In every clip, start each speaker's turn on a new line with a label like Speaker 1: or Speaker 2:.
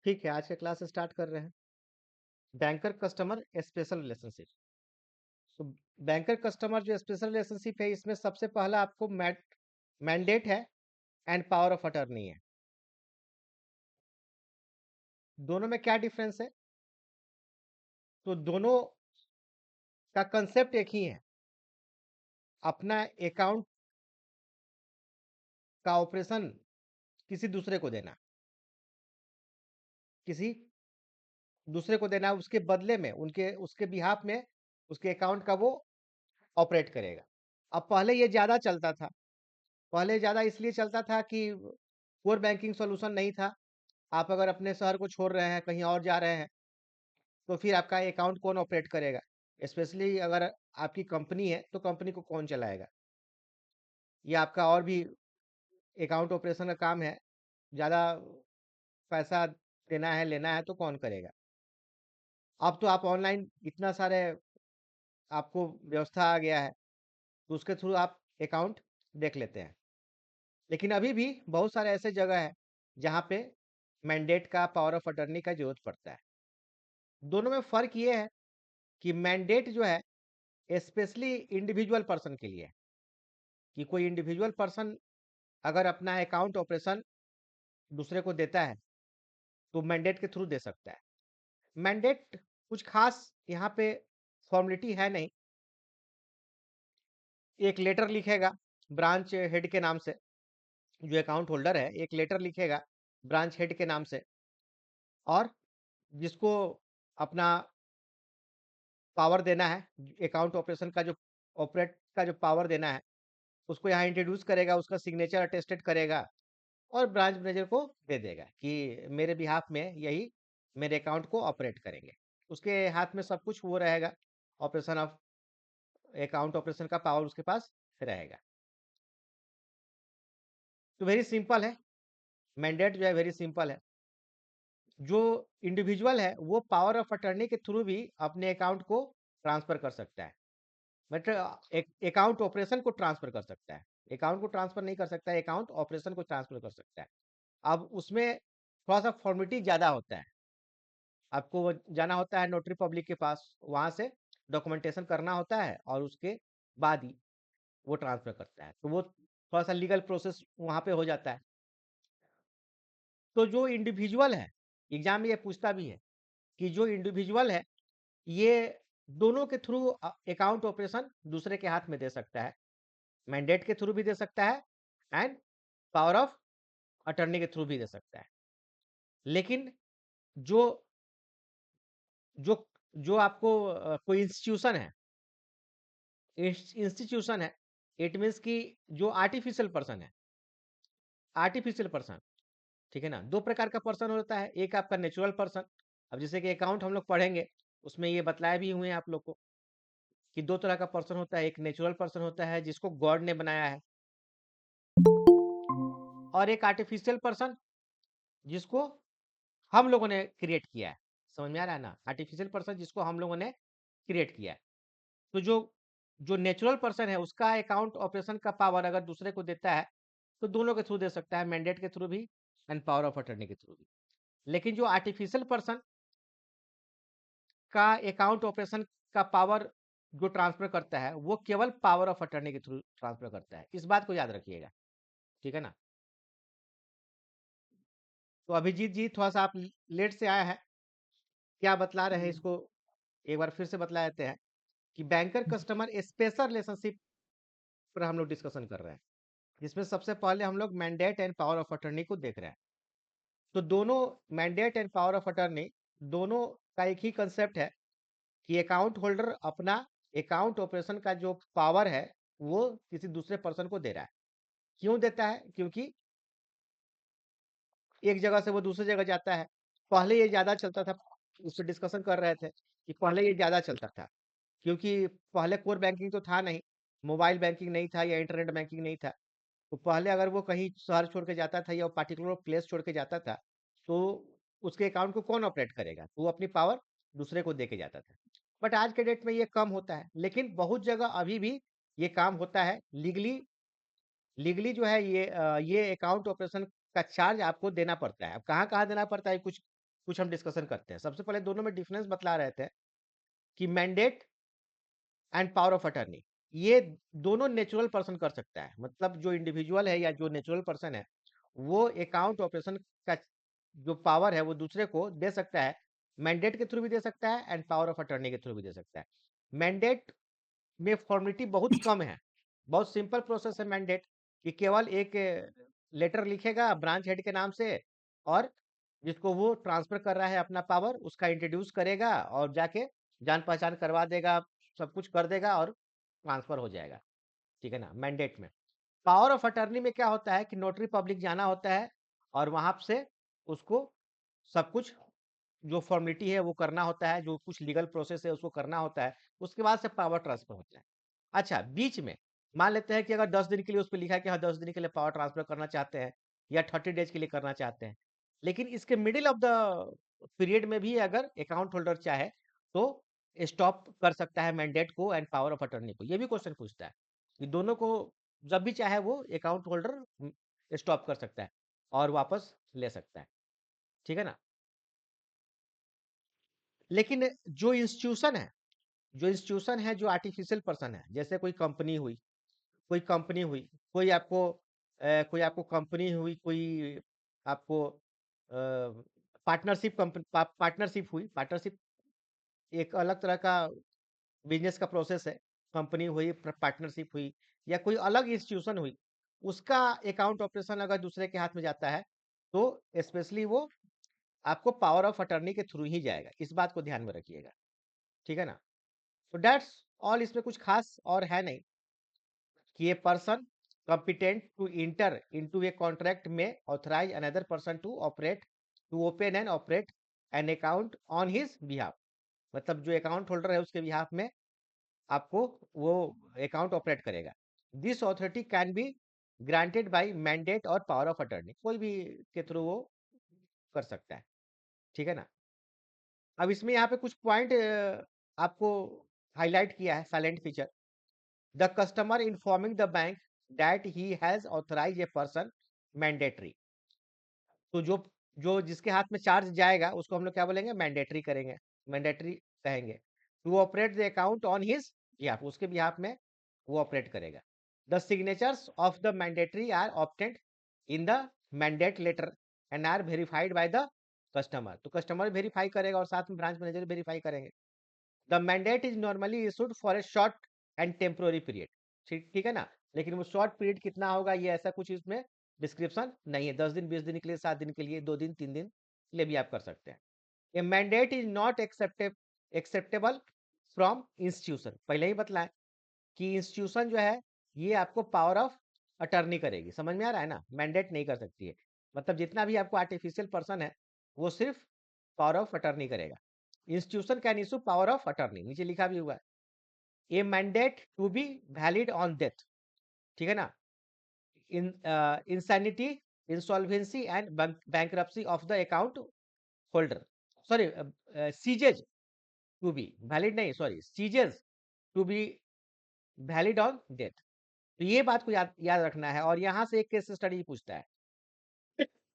Speaker 1: ठीक है, आज का क्लास स्टार्ट कर रहे हैं। Banker customer special relationship. तो बैंकर कस्टमर जो स्पेशल रिलेशनशिप है, इसमें सबसे पहला आपको मैंडेट है एंड पावर ऑफ अटर्नी है। दोनों में क्या डिफरेंस है? तो दोनों का कंसेप्ट एक ही है। अपना अकाउंट का ऑपरेशन किसी दूसरे को देना, किसी दूसरे को देना, उसके बदले में उनके उसके बिहाफ में उसके अकाउंट का वो ऑपरेट करेगा। अब पहले ये ज़्यादा चलता था। पहले ज़्यादा इसलिए चलता था कि कोर बैंकिंग सॉल्यूशन नहीं था। आप अगर अपने शहर को छोड़ रहे हैं, कहीं और जा रहे हैं, तो फिर आपका अकाउंट कौन ऑपरेट करेगा? स्पेशली अगर आपकी कंपनी है, तो कंपनी को कौन चलाएगा? या आपका और भी अकाउंट ऑपरेशन का काम है, ज़्यादा पैसा देना है, लेना है, तो कौन करेगा? अब तो आप ऑनलाइन इतना सारे आपको व्यवस्था आ गया है, तो उसके थ्रू आप अकाउंट देख लेते हैं। लेकिन अभी भी बहुत सारे ऐसे जगह है, जहाँ पे मैंडेट का, पावर ऑफ अटर्नी का ज़रूरत पड़ता है। दोनों में फ़र्क ये है कि मैंडेट जो है स्पेशली इंडिविजुअल पर्सन के लिए है, कि कोई इंडिविजुअल पर्सन अगर अपना अकाउंट ऑपरेशन दूसरे को देता है, तो मैंडेट के थ्रू दे सकता है। मैंडेट कुछ खास यहाँ पे फॉर्मेलिटी है नहीं। एक लेटर लिखेगा ब्रांच हेड के नाम से, जो अकाउंट होल्डर है एक लेटर लिखेगा ब्रांच हेड के नाम से, और जिसको अपना पावर देना है, अकाउंट ऑपरेशन का जो ऑपरेट का जो पावर देना है, उसको यहाँ इंट्रोड्यूस करेगा, उसका सिग्नेचर अटेस्टेड करेगा और ब्रांच मैनेजर को दे देगा कि मेरे बिहाफ में यही मेरे अकाउंट को ऑपरेट करेंगे। उसके हाथ में सब कुछ वो रहेगा, ऑपरेशन ऑफ अकाउंट ऑपरेशन का पावर उसके पास रहेगा। तो वेरी सिंपल है, मैंडेट जो है वेरी सिंपल है। जो इंडिविजुअल है वो पावर ऑफ अटर्नी के थ्रू भी अपने अकाउंट को ट्रांसफर कर सकता है, मतलब एक अकाउंट ऑपरेशन को ट्रांसफर कर सकता है। अकाउंट को ट्रांसफर नहीं कर सकता है, अकाउंट ऑपरेशन को ट्रांसफर कर सकता है। अब उसमें थोड़ा सा फॉर्मेलिटी ज़्यादा होता है। आपको वो जाना होता है नोटरी पब्लिक के पास, वहाँ से डॉक्यूमेंटेशन करना होता है और उसके बाद ही वो ट्रांसफर करता है। तो वो थोड़ा सा लीगल प्रोसेस वहाँ पे हो जाता है। तो जो इंडिविजुअल है, एग्जाम में ये पूछता भी है कि जो इंडिविजुअल है, ये दोनों के थ्रू अकाउंट ऑपरेशन दूसरे के हाथ में दे सकता है। मैंडेट के थ्रू भी दे सकता है एंड पावर ऑफ अटर्नी के थ्रू भी दे सकता है। लेकिन जो जो जो आपको कोई इंस्टीट्यूशन है, इंस्टीट्यूशन है, इट मीन्स कि जो आर्टिफिशियल पर्सन है, आर्टिफिशियल पर्सन, ठीक है ना? दो प्रकार का पर्सन होता है, एक आपका नेचुरल पर्सन। अब जैसे कि अकाउंट हम लोग पढ़ेंगे, उसमें ये बतलाए भी हुए हैं आप लोग को कि दो तरह का पर्सन होता है। एक नेचुरल पर्सन होता है जिसको गॉड ने बनाया है, और एक आर्टिफिशियल पर्सन जिसको हम लोगों ने क्रिएट किया है। समझ में आ रहा है ना? आर्टिफिशियल पर्सन जिसको हम लोगों ने क्रिएट किया है। तो जो जो नेचुरल पर्सन है, उसका अकाउंट ऑपरेशन का पावर अगर दूसरे को देता है, तो दोनों के थ्रू दे सकता है, मैंडेट के थ्रू भी एंड पावर ऑफ अटर्नी के थ्रू भी। लेकिन जो आर्टिफिशियल पर्सन का अकाउंट ऑपरेशन का पावर जो ट्रांसफर करता है, वो केवल पावर ऑफ अटर्नी के थ्रू ट्रांसफर करता है। इस बात को याद रखिएगा, ठीक है ना? तो अभिजीत जी, थोड़ा सा आप लेट से आया है, क्या बतला रहे हैं इसको एक बार फिर से बतला देते हैं कि बैंकर कस्टमर स्पेशल रिलेशनशिप पर हम लोग डिस्कशन कर रहे हैं, जिसमें सबसे पहले हम लोग mandate and power of attorney को देख रहे हैं। तो दोनों mandate and power of attorney दोनों का एक ही कंसेप्ट है कि अकाउंट होल्डर अपना अकाउंट ऑपरेशन का जो पावर है, वो किसी दूसरे पर्सन को दे रहा है। क्यों देता है? क्योंकि एक जगह से वो दूसरी जगह जाता है। पहले ये ज़्यादा चलता था, उससे डिस्कशन कर रहे थे कि पहले ये ज़्यादा चलता था, क्योंकि पहले कोर बैंकिंग तो था नहीं, मोबाइल बैंकिंग नहीं था या इंटरनेट बैंकिंग नहीं था। तो पहले अगर वो कहीं शहर छोड़ के जाता था या पार्टिकुलर प्लेस छोड़ के जाता था, तो उसके अकाउंट को कौन ऑपरेट करेगा? तो वो अपनी पावर दूसरे को दे के जाता था। बट आज के डेट में ये कम होता है, लेकिन बहुत जगह अभी भी ये काम होता है। लीगली लीगली जो है ये अकाउंट ऑपरेशन का चार्ज आपको देना पड़ता है। अब कहाँ-कहाँ देना पड़ता है, कुछ कुछ हम डिस्कशन करते हैं। सबसे पहले दोनों में डिफरेंस बतला रहे थे कि mandate and power of attorney, ये दोनों नेचुरल पर्सन कर सकता है। मतलब जो इंडिविजुअल है या जो नेचुरल पर्सन है, वो अकाउंट ऑपरेशन का जो पावर है वो दूसरे को दे सकता है। मैंडेट के थ्रू भी दे सकता है एंड पावर ऑफ अटर्नी के थ्रू भी दे सकता है। मैंडेट में फॉर्मेलिटी बहुत कम है, बहुत सिंपल प्रोसेस है मैंडेट, कि केवल एक लेटर लिखेगा ब्रांच हेड के नाम से, और जिसको वो ट्रांसफर कर रहा है अपना पावर, उसका इंट्रोड्यूस करेगा और जाके जान पहचान करवा देगा, सब कुछ कर देगा और ट्रांसफर हो जाएगा। ठीक है ना, मैंडेट में। पावर ऑफ अटर्नी में क्या होता है कि नोटरी पब्लिक जाना होता है और वहां से उसको सब कुछ जो फॉर्मेलिटी है वो करना होता है, जो कुछ लीगल प्रोसेस है उसको करना होता है, उसके बाद से पावर ट्रांसफर होता है। अच्छा, बीच में मान लेते हैं कि अगर 10 दिन के लिए उस पर लिखा है कि हाँ 10 दिन के लिए पावर ट्रांसफर करना चाहते हैं या 30 डेज के लिए करना चाहते हैं, लेकिन इसके मिडिल ऑफ द पीरियड में भी अगर अकाउंट होल्डर चाहे तो स्टॉप कर सकता है मैंडेट को एंड पावर ऑफ अटर्नी को। ये भी क्वेश्चन पूछता है कि दोनों को जब भी चाहे वो अकाउंट होल्डर स्टॉप कर सकता है और वापस ले सकता है। ठीक है ना। लेकिन जो इंस्टीट्यूशन है जो आर्टिफिशियल पर्सन है, जैसे कोई कंपनी हुई, कोई आपको कंपनी हुई, कोई आपको पार्टनरशिप हुई। पार्टनरशिप एक अलग तरह का बिजनेस का प्रोसेस है। कंपनी हुई, पार्टनरशिप हुई, या कोई अलग इंस्टीट्यूशन हुई, उसका अकाउंट ऑपरेशन अगर दूसरे के हाथ में जाता है तो स्पेशली वो आपको पावर ऑफ अटर्नी के थ्रू ही जाएगा। इस बात को ध्यान में रखिएगा। ठीक है ना। तो दैट्स ऑल, इसमें कुछ खास और है नहीं कि a person competent to enter into a contract may authorize another person to open and operate an account on his behalf। मतलब जो अकाउंट होल्डर है उसके बिहाफ में आपको वो अकाउंट ऑपरेट करेगा। This authority can be granted by mandate और power of attorney, कोई भी के थ्रू वो कर सकता है। ठीक है ना। अब इसमें यहाँ पे कुछ पॉइंट आपको हाईलाइट किया है, silent feature. The customer informing the bank that he has authorise a person mandatory. तो जो जो जिसके हाथ में चार्ज जाएगा उसको हम लोग क्या बोलेंगे, मैंडेटरी करेंगे, मैंडेटरी कहेंगे। To operate the account on his behalf, उसके बिहाफ में वो ऑपरेट करेगा। The signatures of the mandatory are obtained in the mandate letter and are verified by the customer. तो कस्टमर वेरीफाई करेगा और साथ में ब्रांच मैनेजर वेरीफाई करेंगे। The mandate is normally issued for a short and temporary period. ठीक ठीक है ना। लेकिन वो शॉर्ट पीरियड कितना होगा ये ऐसा कुछ इसमें डिस्क्रिप्शन नहीं है। 10 दिन, 20 दिन के लिए, 7 दिन के लिए, 2 दिन, 3 दिन के लिए भी आप कर सकते हैं। A mandate is not acceptable from institution. पहले ही बतलाएं कि इंस्टीट्यूशन जो है ये आपको पावर ऑफ अटर्नी करेगी। समझ में आ रहा है ना, मैंडेट नहीं कर सकती है। मतलब जितना भी आपको आर्टिफिशियल पर्सन है वो सिर्फ पावर ऑफ अटर्नी करेगा। Institution can issue power of attorney, नीचे लिखा भी हुआ है। A mandate to be valid on death. ठीक है ना। In insanity, insolvency and bankruptcy of the account holder, sorry ceases to be valid नहीं, sorry ceases to be valid on death. तो ये बात को याद याद रखना है। और यहाँ से एक केस स्टडी पूछता है।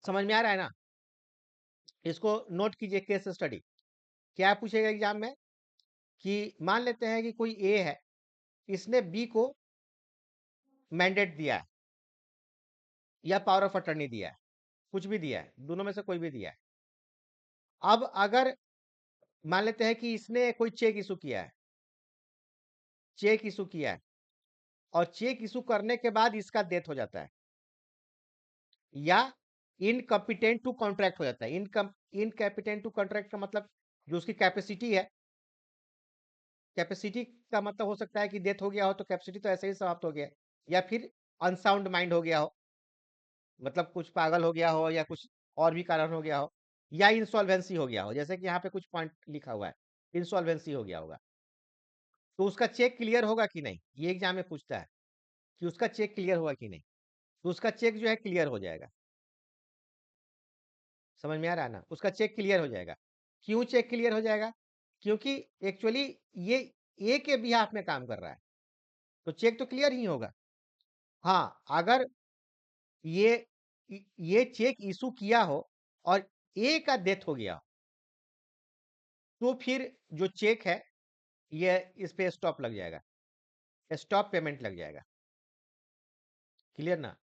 Speaker 1: समझ में आ रहा है ना। इसको नोट कीजिए, केस स्टडी क्या पूछेगा एग्जाम में, कि मान लेते हैं कि कोई ए है, इसने बी को मैंडेट दिया है या पावर ऑफ अटर्नी दिया है, कुछ भी दिया है, दोनों में से कोई भी दिया है। अब अगर मान लेते हैं कि इसने कोई चेक इशू किया है, चेक इशू किया है, और चेक इशू करने के बाद इसका डेथ हो जाता है या इनकम्पिटेंट टू कॉन्ट्रैक्ट हो जाता है। इनकैपिटेंट टू कॉन्ट्रैक्ट का मतलब जो उसकी कैपेसिटी है, कैपेसिटी का मतलब हो सकता है कि डेथ हो गया हो तो कैपेसिटी तो ऐसे ही समाप्त हो गया, या फिर अनसाउंड माइंड हो गया हो, मतलब कुछ पागल हो गया हो या कुछ और भी कारण हो गया हो, या इंसॉल्वेंसी हो गया हो, जैसे कि यहाँ पे कुछ पॉइंट लिखा हुआ है, इंसॉल्वेंसी हो गया होगा। तो उसका चेक क्लियर होगा कि नहीं, ये एग्जाम में पूछता है कि उसका चेक क्लियर होगा कि नहीं। तो उसका चेक जो है क्लियर हो जाएगा। समझ में आ रहा है ना, उसका चेक क्लियर हो जाएगा। क्यों चेक क्लियर हो जाएगा, क्योंकि एक्चुअली ये ए के बिहाफ में काम कर रहा है, तो चेक तो क्लियर ही होगा। हाँ, अगर ये ये चेक इशू किया हो और ए का डेथ हो गया हो, तो फिर जो चेक है ये इस पे स्टॉप लग जाएगा, स्टॉप पेमेंट लग जाएगा। क्लियर ना?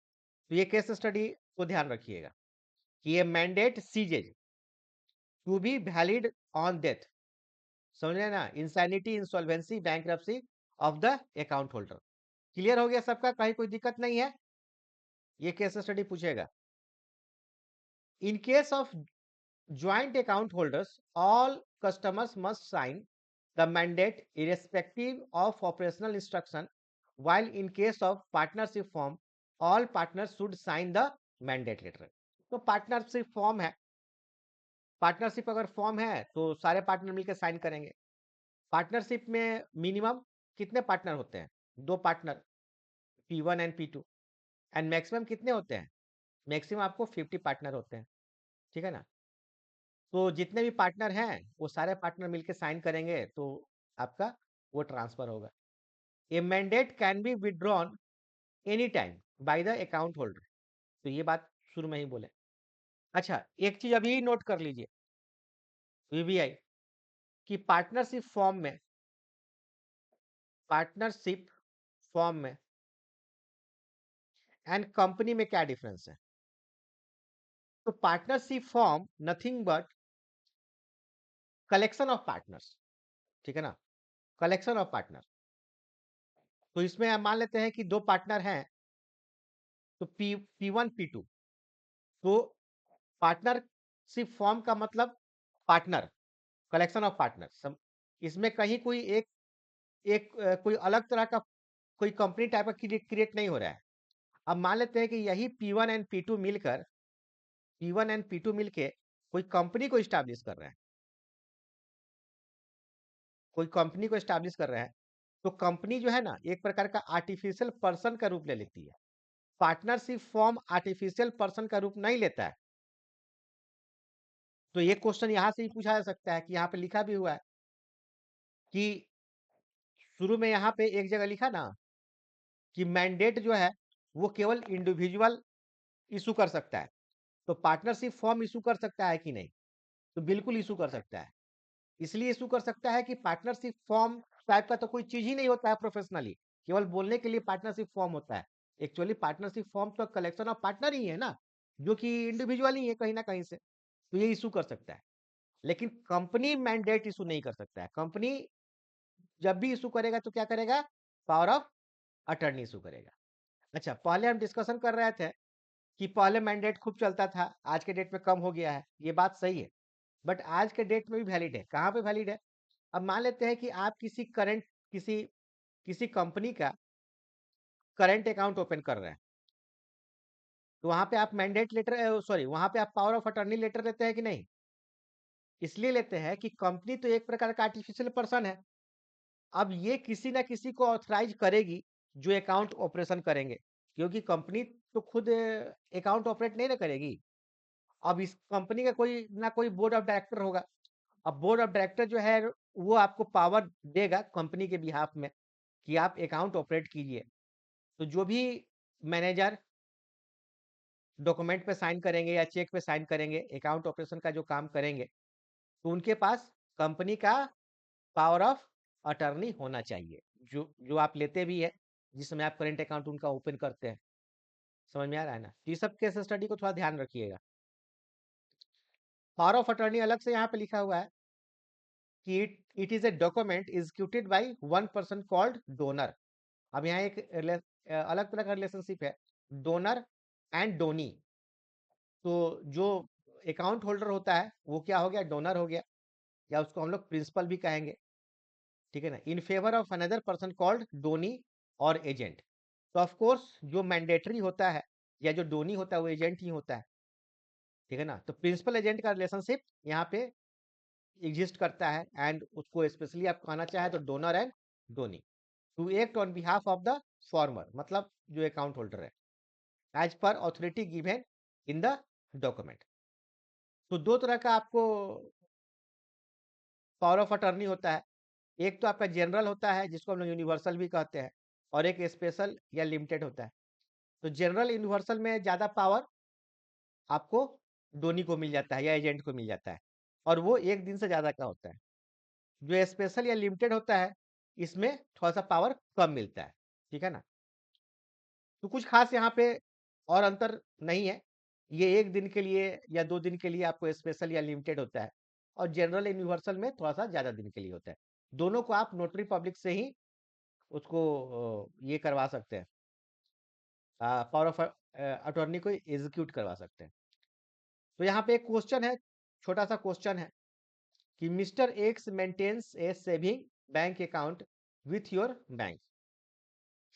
Speaker 1: तो ये केस स्टडी को ध्यान रखिएगा कि ये mandate ceases to be valid on death. समझ रहे हैं ना? Insanity, insolvency, bankruptcy of the account holder. Clear हो गया सबका? कहीं कोई दिक्कत नहीं है? ये केस स्टडी पूछेगा। इन case of joint account holders, all customers must sign the mandate irrespective of operational instruction, while in case of partnership form, all partners should sign the mandate letter. तो पार्टनरशिप फॉर्म है, partnership अगर form है तो सारे partner मिलकर sign करेंगे। Partnership में minimum कितने पार्टनर होते हैं? दो partner, P1 and P2। And maximum कितने होते हैं? मैक्सिमम आपको 50 पार्टनर होते हैं। ठीक है ना? तो जितने भी पार्टनर हैं वो सारे पार्टनर मिलके साइन करेंगे तो आपका वो ट्रांसफर होगा। A mandate can be withdrawn any time by the account holder. तो ये बात शुरू में ही बोले। अच्छा, एक चीज अभी नोट कर लीजिए वीबीआई कि पार्टनरशिप फॉर्म में एंड कंपनी में क्या डिफरेंस है? तो partnership form nothing but collection of partners. ठीक है ना? Collection of partner. तो इसमें हम मान लेते हैं कि दो पार्टनर हैं, तो P1 P2। तो पार्टनरशिप फॉर्म का मतलब पार्टनर, कलेक्शन ऑफ पार्टनर। इसमें कहीं कोई एक एक कोई अलग तरह का कोई कंपनी टाइप का क्रिएट नहीं हो रहा है। अब मान लेते हैं कि यही P1 एंड P2 मिलके कोई कंपनी को स्टैब्लिश कर रहे हैं, कोई कंपनी को स्टैब्लिश कर रहे हैं। तो कंपनी जो है ना एक प्रकार का आर्टिफिशियल पर्सन का रूप ले लेती है। पार्टनरशिप फॉर्म आर्टिफिशियल पर्सन का रूप नहीं लेता है। तो ये क्वेश्चन यहां से ही पूछा जा सकता है कि यहाँ पे लिखा भी हुआ है कि शुरू में यहाँ पे एक जगह लिखा ना कि मैंडेट जो है वो केवल इंडिविजुअल इशू कर सकता है। तो पार्टनरशिप फॉर्म इशू कर सकता है कि नहीं? तो बिल्कुल इशू कर सकता है। इसलिए इशू कर सकता है कि पार्टनरशिप फॉर्म टाइप का तो कोई चीज ही नहीं होता है प्रोफेशनली। केवल बोलने के लिए पार्टनरशिप फॉर्म होता है। एक्चुअली पार्टनरशिप फॉर्म तो कलेक्शन ऑफ पार्टनर ही है ना, जो कि इंडिविजुअल ही है कहीं ना कहीं से। तो ये इशू कर सकता है। लेकिन कंपनी मैंडेट इशू नहीं कर सकता है। कंपनी जब भी इशू करेगा तो क्या करेगा? पावर ऑफ अटर्नी इशू करेगा। अच्छा, पहले हम डिस्कशन कर रहे थे कि पहले मैंडेट खूब चलता था, आज के डेट में कम हो गया है। ये बात सही है, बट आज के डेट में भी वैलिड है। कहाँ पे वैलिड है? अब मान लेते हैं कि आप किसी किसी कंपनी का करंट अकाउंट ओपन कर रहे हैं। तो वहां पे आप मैंडेट लेटर, सॉरी, वहां पे आप पावर ऑफ अटर्नी लेटर लेते हैं कि नहीं? इसलिए लेते हैं कि कंपनी तो एक प्रकार का आर्टिफिशियल पर्सन है। अब ये किसी ना किसी को ऑथराइज करेगी जो अकाउंट ऑपरेशन करेंगे, क्योंकि कंपनी तो खुद अकाउंट ऑपरेट नहीं ना करेगी। अब इस कंपनी का कोई ना कोई बोर्ड ऑफ डायरेक्टर होगा। अब बोर्ड ऑफ डायरेक्टर जो है वो आपको पावर देगा कंपनी के बिहाफ में कि आप अकाउंट ऑपरेट कीजिए। तो जो भी मैनेजर डॉक्यूमेंट पे साइन करेंगे या चेक पे साइन करेंगे, अकाउंट ऑपरेशन का जो काम करेंगे, तो उनके पास कंपनी का पावर ऑफ अटर्नी होना चाहिए, जो जो आप लेते भी है, जिस समय आप करेंट अकाउंट उनका ओपन करते हैं। समझ में आ रहा है ना? तो ये सब केस स्टडी को थोड़ा ध्यान रखिएगा। पावर ऑफ अटर्नी अलग से यहाँ पे लिखा हुआ है कि it is a document executed by one person called donor. अब यहाँ एक अलग तरह का रिलेशनशिप है, डोनर एंड डोनी। तो जो अकाउंट होल्डर होता है वो क्या हो गया? डोनर हो गया, या उसको हम लोग प्रिंसिपल भी कहेंगे। ठीक है ना? In favour of another person called donee or agent. तो ऑफ कोर्स जो मैंडेटरी होता है या जो डोनी होता है वो एजेंट ही होता है। ठीक है ना? तो प्रिंसिपल एजेंट का रिलेशनशिप यहाँ पे एग्जिस्ट करता है, एंड उसको स्पेशली आप कहना चाहे तो donor and donee to act on behalf of the former, मतलब जो अकाउंट होल्डर है, as per authority given in the document. तो दो तरह का आपको पावर ऑफ अटर्नी होता है। एक तो आपका जनरल होता है जिसको हम लोग यूनिवर्सल भी कहते हैं, और एक स्पेशल या लिमिटेड होता है। तो जनरल यूनिवर्सल में ज़्यादा पावर आपको डोनी को मिल जाता है या एजेंट को मिल जाता है, और वो एक दिन से ज़्यादा का होता है। जो स्पेशल या लिमिटेड होता है इसमें थोड़ा सा पावर कम मिलता है, ठीक है ना। तो कुछ खास यहाँ पे और अंतर नहीं है। ये 1 दिन के लिए या 2 दिन के लिए आपको स्पेशल या लिमिटेड होता है, और जनरल यूनिवर्सल में थोड़ा सा ज़्यादा दिन के लिए होता है। दोनों को आप नोटरी पब्लिक से ही उसको ये करवा सकते हैं, पावर ऑफ अटॉर्नी को एग्जीक्यूट करवा सकते हैं। तो यहाँ पे एक क्वेश्चन है, छोटा सा क्वेश्चन है कि mister X maintains a saving bank account with your bank.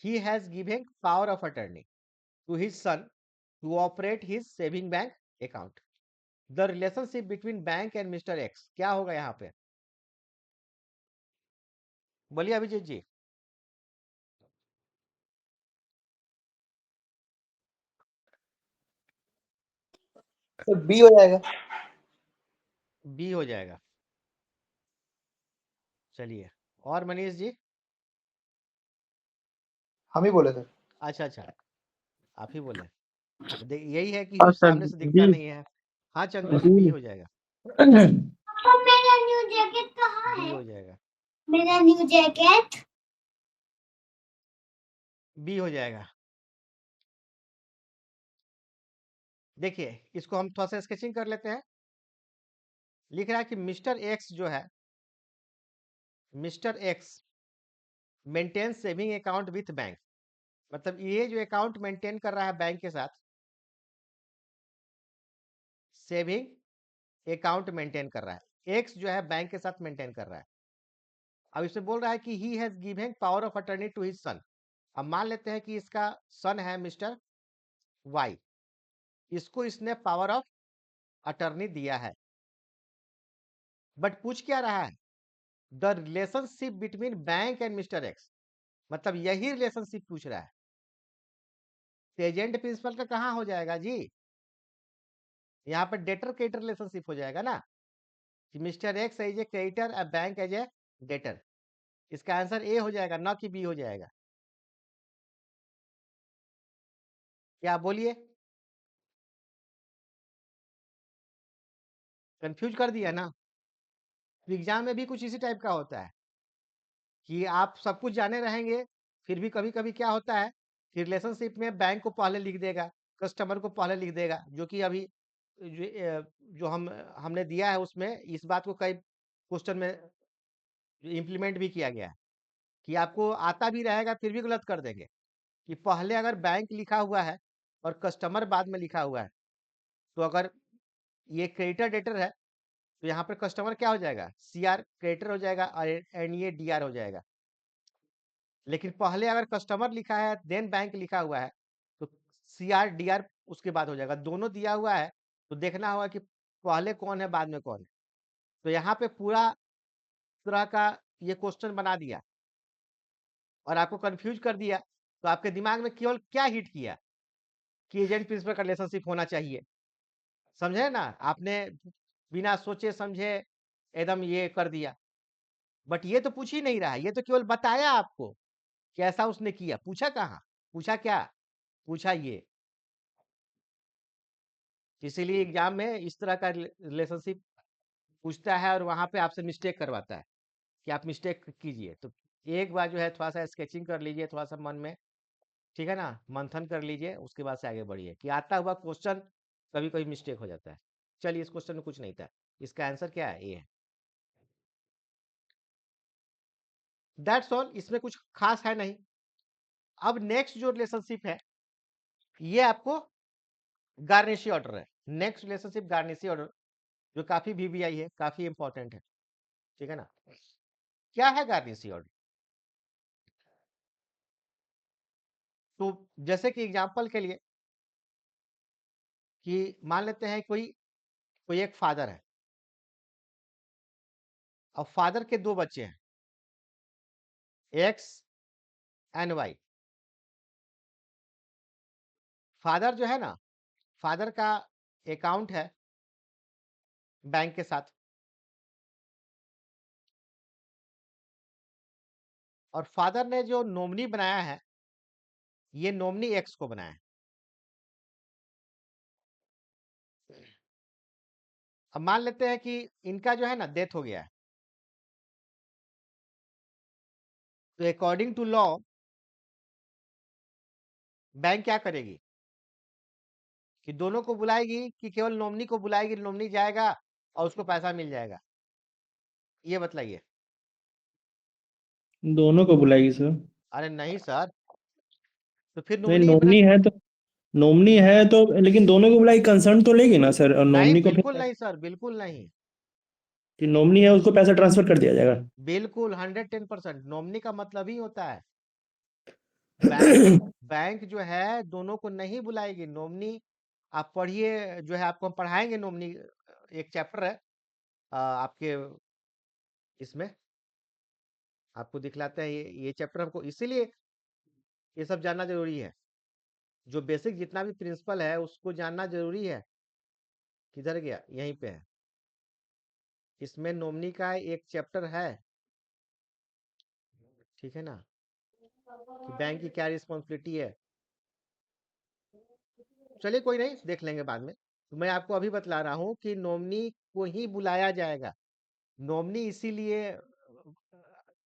Speaker 1: He has given power of attorney to his son to operate his saving bank account. The relationship between bank and Mr. X क्या होगा यहाँ पे? बोलिए अभिजीत जी।
Speaker 2: तो B हो जाएगा।
Speaker 1: B हो जाएगा। चलिए, और मनीष जी।
Speaker 2: हम ही बोले थे।
Speaker 1: अच्छा अच्छा, आप ही बोले। यही है कि
Speaker 3: हाँ सर,
Speaker 1: सामने से दिखता
Speaker 3: बी
Speaker 1: नहीं है। हाँ चंदू जी, बी हो जाएगा।
Speaker 4: पापा मेरा न्यू जैकेट कहाँ
Speaker 1: बी
Speaker 4: है?
Speaker 1: हो जाएगा।
Speaker 4: मेरा न्यू जैकेट।
Speaker 1: बी हो जाएगा। देखिए, इसको हम थोड़ा सा स्केचिंग कर लेते हैं। लिख रहा है कि मिस्टर एक्स जो है, mister x maintain saving account with bank. मतलब ये जो अकाउंट मेंटेन कर रहा है बैंक के साथ, सेविंग अकाउंट मेंटेन कर रहा है, एक्स जो है बैंक के साथ मेंटेन कर रहा है। अब इससे बोल रहा है कि he has given power of attorney to his son. अब मान लेते हैं कि इसका सन है मिस्टर वाई, इसको इसने पावर ऑफ अटर्नी दिया है। बट पूछ क्या रहा है? The relationship between bank and mister x. मतलब यही रिलेशनशिप पूछ रहा है। तो एजेंट प्रिंसिपल का कहाँ हो जाएगा जी? यहाँ पर डेटर क्रेडिटर रिलेशनशिप हो जाएगा ना, कि mister X as a creditor और बैंक एज ए डेटर। इसका आंसर ए हो जाएगा, ना कि बी हो जाएगा। क्या बोलिए? कंफ्यूज कर दिया ना। तो एग्जाम में भी कुछ इसी टाइप का होता है कि आप सब कुछ जाने रहेंगे, फिर भी कभी कभी क्या होता है कि रिलेशनशिप में बैंक को पहले लिख देगा, कस्टमर को पहले लिख देगा, जो कि अभी जो हमने दिया है उसमें इस बात को कई क्वेश्चन में इम्प्लीमेंट भी किया गया है कि आपको आता भी रहेगा फिर भी गलत कर देंगे, कि पहले अगर बैंक लिखा हुआ है और कस्टमर बाद में लिखा हुआ है, तो अगर ये क्रेडिटर डेटर है तो यहाँ पर कस्टमर क्या हो जाएगा? सी आर क्रेडिटर हो जाएगा और एन ये डी आर हो जाएगा। लेकिन पहले अगर कस्टमर लिखा है देन बैंक लिखा हुआ है तो सी आर डी आर उसके बाद हो जाएगा। दोनों दिया हुआ है तो देखना होगा कि पहले कौन है बाद में कौन है। तो यहाँ पे पूरा तरह का ये क्वेश्चन बना दिया और आपको कंफ्यूज कर दिया। तो आपके दिमाग में केवल क्या हिट किया कि एजेंट प्रिंसिपल का रिलेशनशिप होना चाहिए। समझे ना? आपने बिना सोचे समझे एकदम ये कर दिया। बट ये तो पूछ ही नहीं रहा है, ये तो केवल बताया आपको कि ऐसा उसने किया। पूछा कहाँ? पूछा क्या? पूछा ये। इसीलिए एग्जाम में इस तरह का रिलेशनशिप पूछता है और वहां पे आपसे मिस्टेक करवाता है कि आप मिस्टेक कीजिए। तो एक बार जो है थोड़ा सा स्केचिंग कर लीजिए, थोड़ा सा मन में, ठीक है ना, मंथन कर लीजिए, उसके बाद से आगे बढ़िए। कि आता हुआ क्वेश्चन कभी कभी मिस्टेक हो जाता है। चलिए, इस क्वेश्चन में कुछ नहीं था, इसका आंसर क्या है? ये है। दैट्स ऑल, इसमें कुछ खास है नहीं। अब नेक्स्ट जो रिलेशनशिप है ये आपको गार्निशी ऑर्डर है। नेक्स्ट रिलेशनशिप गार्निशी ऑर्डर, जो काफी वीवीआई है, काफी इंपॉर्टेंट है, ठीक है ना। क्या है गार्निशी ऑर्डर? तो जैसे कि एग्जांपल के लिए कि मान लेते हैं कोई कोई एक फादर है, और फादर के दो बच्चे हैं, एक्स एंड वाई। फादर जो है ना, फादर का अकाउंट है बैंक के साथ, और फादर ने जो नॉमिनी बनाया है ये नॉमिनी एक्स को बनाया है। अब मान लेते हैं कि इनका जो है ना डेथ हो गया है, तो अकॉर्डिंग टू लॉ बैंक क्या करेगी कि दोनों को बुलाएगी कि केवल नॉमिनी को बुलाएगी, नॉमिनी जाएगा और उसको पैसा मिल जाएगा? ये बतलाइए।
Speaker 3: दोनों को बुलाएगी सर।
Speaker 1: अरे नहीं सर, तो फिर
Speaker 3: नहीं,
Speaker 1: नॉमिनी अपना
Speaker 3: नॉमिनी है तो, लेकिन दोनों को बुलाई, कंसर्न तो लेगी ना सर, और
Speaker 1: नहीं,
Speaker 3: नॉमिनी को
Speaker 1: बिल्कुल
Speaker 3: फिर
Speaker 1: नहीं सर, बिल्कुल नहीं,
Speaker 3: कि नॉमिनी है उसको पैसा ट्रांसफर कर दिया जाएगा।
Speaker 1: बिल्कुल 110%। नॉमिनी का मतलब ही होता है बैंक बैंक जो है दोनों को नहीं बुलाएगी। नॉमिनी आप पढ़िए, जो है आपको हम पढ़ाएंगे नॉमिनी, एक चैप्टर है आपके इसमें, आपको दिखलाते हैं। ये चैप्टर हमको इसीलिए ये सब जानना जरूरी है। जो बेसिक जितना भी प्रिंसिपल है उसको जानना जरूरी है। किधर गया? यहीं पे है। इसमें नॉमिनी का एक चैप्टर है, ठीक है ना, कि बैंक की क्या रिस्पॉन्सिबिलिटी है। चलिए कोई नहीं, देख लेंगे बाद में। तो मैं आपको अभी बतला रहा हूँ कि नॉमिनी को ही बुलाया जाएगा। नॉमिनी इसीलिए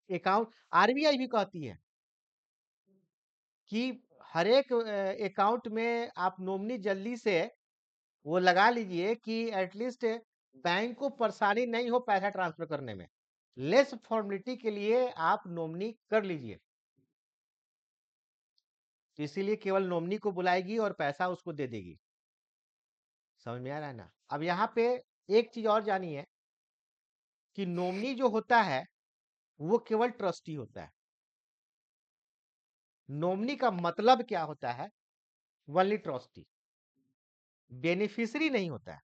Speaker 1: अकाउंट, आरबीआई भी कहती है कि हर एक अकाउंट में आप नॉमिनी जल्दी से वो लगा लीजिए कि एटलीस्ट बैंक को परेशानी नहीं हो पैसा ट्रांसफर करने में। लेस फॉर्मेलिटी के लिए आप नॉमिनी कर लीजिए। तो इसीलिए केवल नॉमिनी को बुलाएगी और पैसा उसको दे देगी। समझ में आ रहा है ना? अब यहाँ पे एक चीज और जानिए कि नॉमिनी जो होता है वो केवल ट्रस्टी होता है। नॉमिनी का मतलब क्या होता है? ओनली ट्रस्टी, बेनिफिशियरी नहीं होता है।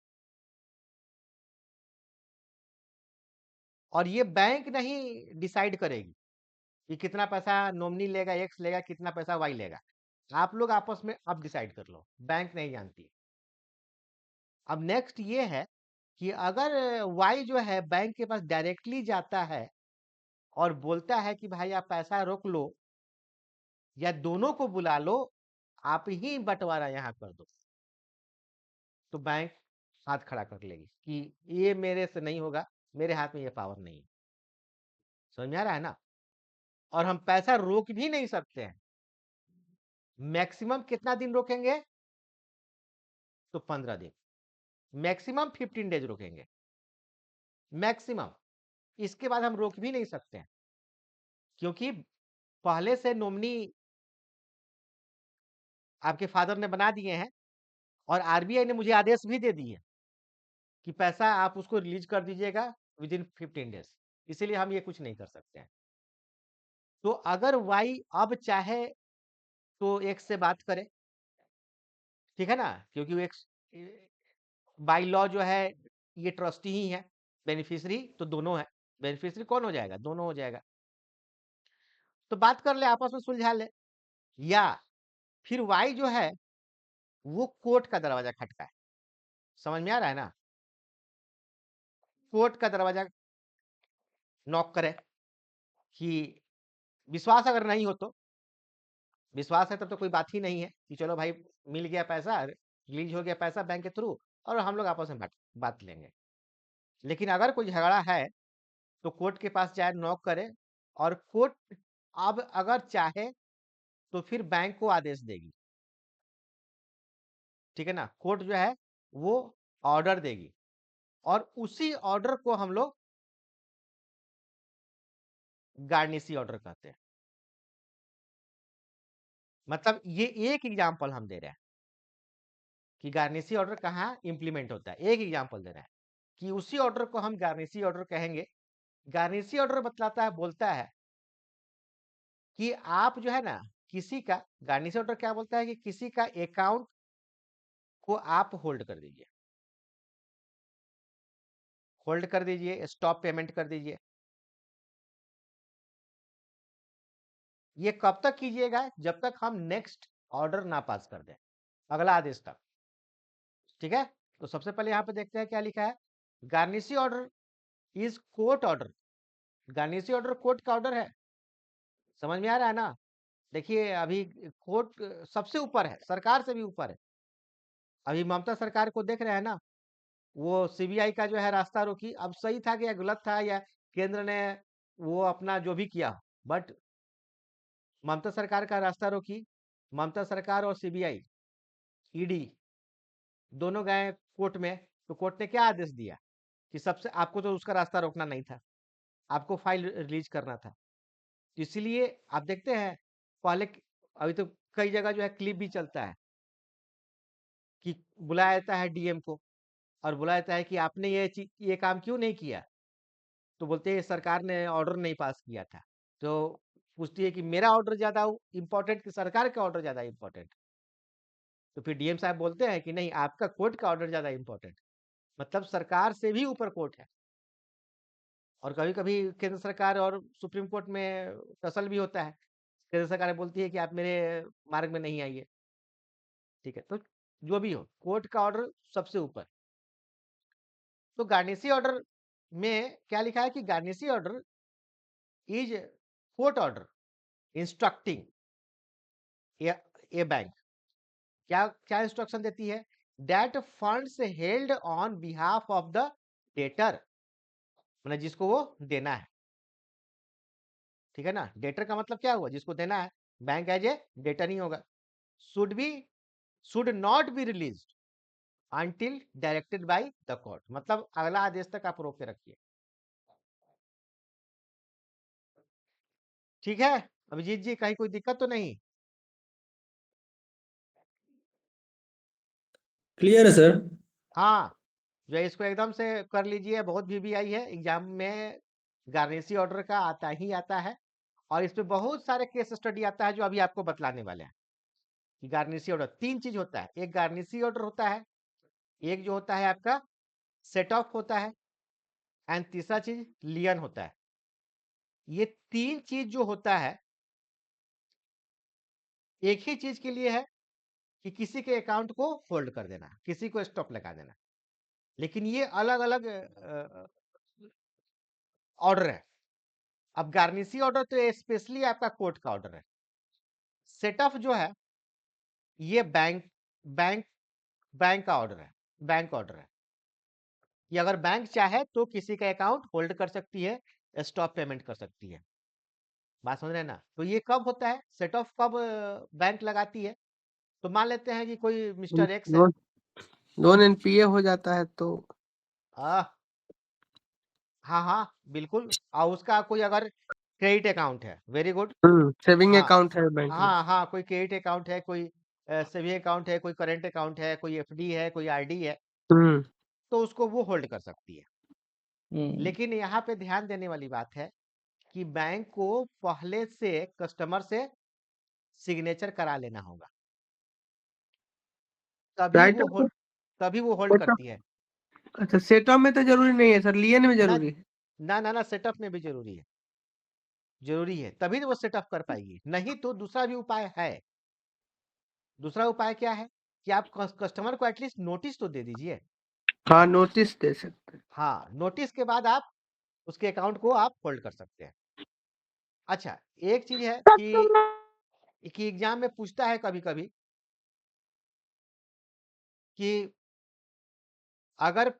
Speaker 1: और ये बैंक नहीं डिसाइड करेगी कि कितना पैसा नॉमिनी लेगा, एक्स लेगा, कितना पैसा वाई लेगा। आप लोग आपस में अब डिसाइड कर लो, बैंक नहीं जानती। अब नेक्स्ट ये है कि अगर वाई जो है बैंक के पास डायरेक्टली जाता है और बोलता है कि भाई आप पैसा रोक लो या दोनों को बुला लो, आप ही बंटवारा यहाँ कर दो, तो बैंक हाथ खड़ा कर लेगी कि ये मेरे से नहीं होगा, मेरे हाथ में ये पावर नहीं है। समझ में आ रहा है ना? और हम पैसा रोक भी नहीं सकते हैं। मैक्सिमम कितना दिन रोकेंगे? तो 15 दिन, मैक्सिमम 15 डेज रोकेंगे, मैक्सिमम। इसके बाद हम रोक भी नहीं सकते हैं, क्योंकि पहले से नॉमिनी आपके फादर ने बना दिए हैं और आरबीआई ने मुझे आदेश भी दे दिए कि पैसा आप उसको रिलीज कर दीजिएगा विद इन 15 डेज। इसीलिए हम ये कुछ नहीं कर सकते हैं। तो अगर वाई अब चाहे तो एक्स से बात करे, ठीक है ना, क्योंकि वो एक्स बाई लॉ जो है ये ट्रस्टी ही है, बेनिफिशियरी तो दोनों है। बेनिफिशियरी कौन हो जाएगा? दोनों हो जाएगा। तो बात कर ले, आपस में सुलझा ले। या फिर वाई जो है वो कोर्ट का दरवाजा खटकाए। समझ में आ रहा है ना? कोर्ट का दरवाजा नॉक करे कि विश्वास अगर नहीं हो तो, विश्वास है तब तो कोई बात ही नहीं है कि चलो भाई मिल गया पैसा, रिलीज हो गया पैसा बैंक के थ्रू और हम लोग आपस में बात लेंगे। लेकिन अगर कोई झगड़ा है तो कोर्ट के पास जाए, नॉक करे, और कोर्ट अब अगर चाहे तो फिर बैंक को आदेश देगी, ठीक है ना। कोर्ट जो है वो ऑर्डर देगी और उसी ऑर्डर को हम लोग गार्निशी ऑर्डर कहते हैं। मतलब ये एक एग्जांपल हम दे रहे हैं कि गार्निशी ऑर्डर कहाँ इंप्लीमेंट होता है। एक एग्जांपल दे रहे हैं कि उसी ऑर्डर को हम गार्निशी ऑर्डर कहेंगे। गार्निशी ऑर्डर बतलाता है, बोलता है कि आप जो है ना, किसी का, गार्निशी ऑर्डर क्या बोलता है कि किसी का अकाउंट को आप होल्ड कर दीजिए, होल्ड कर दीजिए, स्टॉप पेमेंट कर दीजिए। ये कब तक कीजिएगा? जब तक हम नेक्स्ट ऑर्डर ना पास कर दें, अगला आदेश तक, ठीक है। तो सबसे पहले यहाँ पे देखते हैं क्या लिखा है। Garnishee order is court order. Garnishee order court का ऑर्डर है। समझ में आ रहा है ना? देखिए अभी कोर्ट सबसे ऊपर है, सरकार से भी ऊपर है। अभी ममता सरकार को देख रहे हैं ना, वो सीबीआई का जो है रास्ता रोकी, अब सही था कि या गलत था, या केंद्र ने वो अपना जो भी किया, बट ममता सरकार का रास्ता रोकी, ममता सरकार और सीबीआई, ईडी दोनों गए कोर्ट में, तो कोर्ट ने क्या आदेश दिया कि सबसे आपको तो उसका रास्ता रोकना नहीं था, आपको फाइल रिलीज करना था। तो इसीलिए आप देखते हैं पहले अभी तो कई जगह जो है क्लिप भी चलता है कि बुलाया जाता है डीएम को और बुलाया जाता है कि आपने ये काम क्यों नहीं किया, तो बोलते हैं सरकार ने ऑर्डर नहीं पास किया था। तो पूछती है कि मेरा ऑर्डर ज्यादा इम्पोर्टेंट कि सरकार का ऑर्डर ज्यादा इम्पोर्टेंट, तो फिर डीएम साहब बोलते हैं कि नहीं, आपका कोर्ट का ऑर्डर ज्यादा इम्पोर्टेंट, मतलब सरकार से भी ऊपर कोर्ट है। और कभी कभी केंद्र सरकार और सुप्रीम कोर्ट में टसल भी होता है, केंद्र सरकार बोलती है कि आप मेरे मार्ग में नहीं आइए, ठीक है। तो जो भी हो, कोर्ट का ऑर्डर सबसे ऊपर। तो गार्निशी ऑर्डर में क्या लिखा है कि garnishee order is court order instructing A bank, क्या क्या इंस्ट्रक्शन देती है, that funds held on behalf of the debtor, मतलब जिसको वो देना है, ठीक है ना। डेटर का मतलब क्या हुआ, जिसको देना है, बैंक एज ए डेटर नहीं होगा। Should not be released until directed by the court, मतलब अगला आदेश तक आप रोक के रखिए, ठीक है। अभिजीत जी, कहीं कोई दिक्कत तो नहीं?
Speaker 3: क्लियर है सर।
Speaker 1: हाँ, जो है इसको एकदम से कर लीजिए, बहुत वीवीआई है एग्जाम में, गार्निशी ऑर्डर का आता ही आता है, और इस पे बहुत सारे केस स्टडी आता है जो अभी आपको बतलाने वाले हैं कि गार्निशी ऑर्डर तीन चीज होता है, एक गार्निशी ऑर्डर होता है, एक जो होता है आपका सेट ऑफ होता है, एंड तीसरा चीज लियन होता है। ये तीन चीज जो होता है एक ही चीज के लिए है कि किसी के अकाउंट को होल्ड कर देना, किसी को स्टॉप लगा देना, लेकिन ये अलग अलग ऑर्डर है। अब गार्निशी ऑर्डर तो स्पेशली आपका कोर्ट का ऑर्डर है, सेट ऑफ जो है ये बैंक बैंक का ऑर्डर है, बैंक ऑर्डर है कि अगर बैंक चाहे तो किसी का अकाउंट होल्ड कर सकती है, स्टॉप पेमेंट कर सकती है। बात समझ रहे हैं ना। तो ये कब होता है, सेट ऑफ कब बैंक लगाती है, तो मान लेते हैं कि कोई मिस्टर एक्स है,
Speaker 5: लोन एनपीए हो जाता है तो
Speaker 1: हाँ हाँ बिल्कुल, और उसका कोई अगर क्रेडिट अकाउंट है, वेरी गुड,
Speaker 5: सेविंग
Speaker 1: हाँ
Speaker 5: अकाउंट है बैंक में।
Speaker 1: हाँ हाँ, कोई क्रेडिट अकाउंट है, कोई सेविंग अकाउंट है, कोई करेंट अकाउंट है, कोई एफडी है, कोई आरडी है,
Speaker 5: हम्म
Speaker 1: तो उसको वो होल्ड कर सकती है। लेकिन यहाँ पे ध्यान देने वाली बात है कि बैंक को पहले से कस्टमर से सिग्नेचर करा लेना होगा, तभी
Speaker 5: राइट
Speaker 1: वो
Speaker 5: ऑफ
Speaker 1: होल्ड तभी वो होल्ड करती है।
Speaker 5: अच्छा, सेटअप में तो जरूरी नहीं है सर, लियन में
Speaker 1: ना
Speaker 5: जरूरी है।
Speaker 1: ना सेटअप में भी जरूरी है, जरूरी है, तभी तो वो सेटअप कर पाएगी, नहीं तो दूसरा भी उपाय है। दूसरा उपाय क्या है कि आप कस्टमर को एटलीस्ट नोटिस तो दे दीजिए।
Speaker 5: हाँ, नोटिस दे सकते हैं।
Speaker 1: हाँ, नोटिस के बाद आप उसके अकाउंट को आप होल्ड कर सकते हैं। अच्छा, एक चीज है कि एग्जाम में पूछता है कभी कभी कि अगर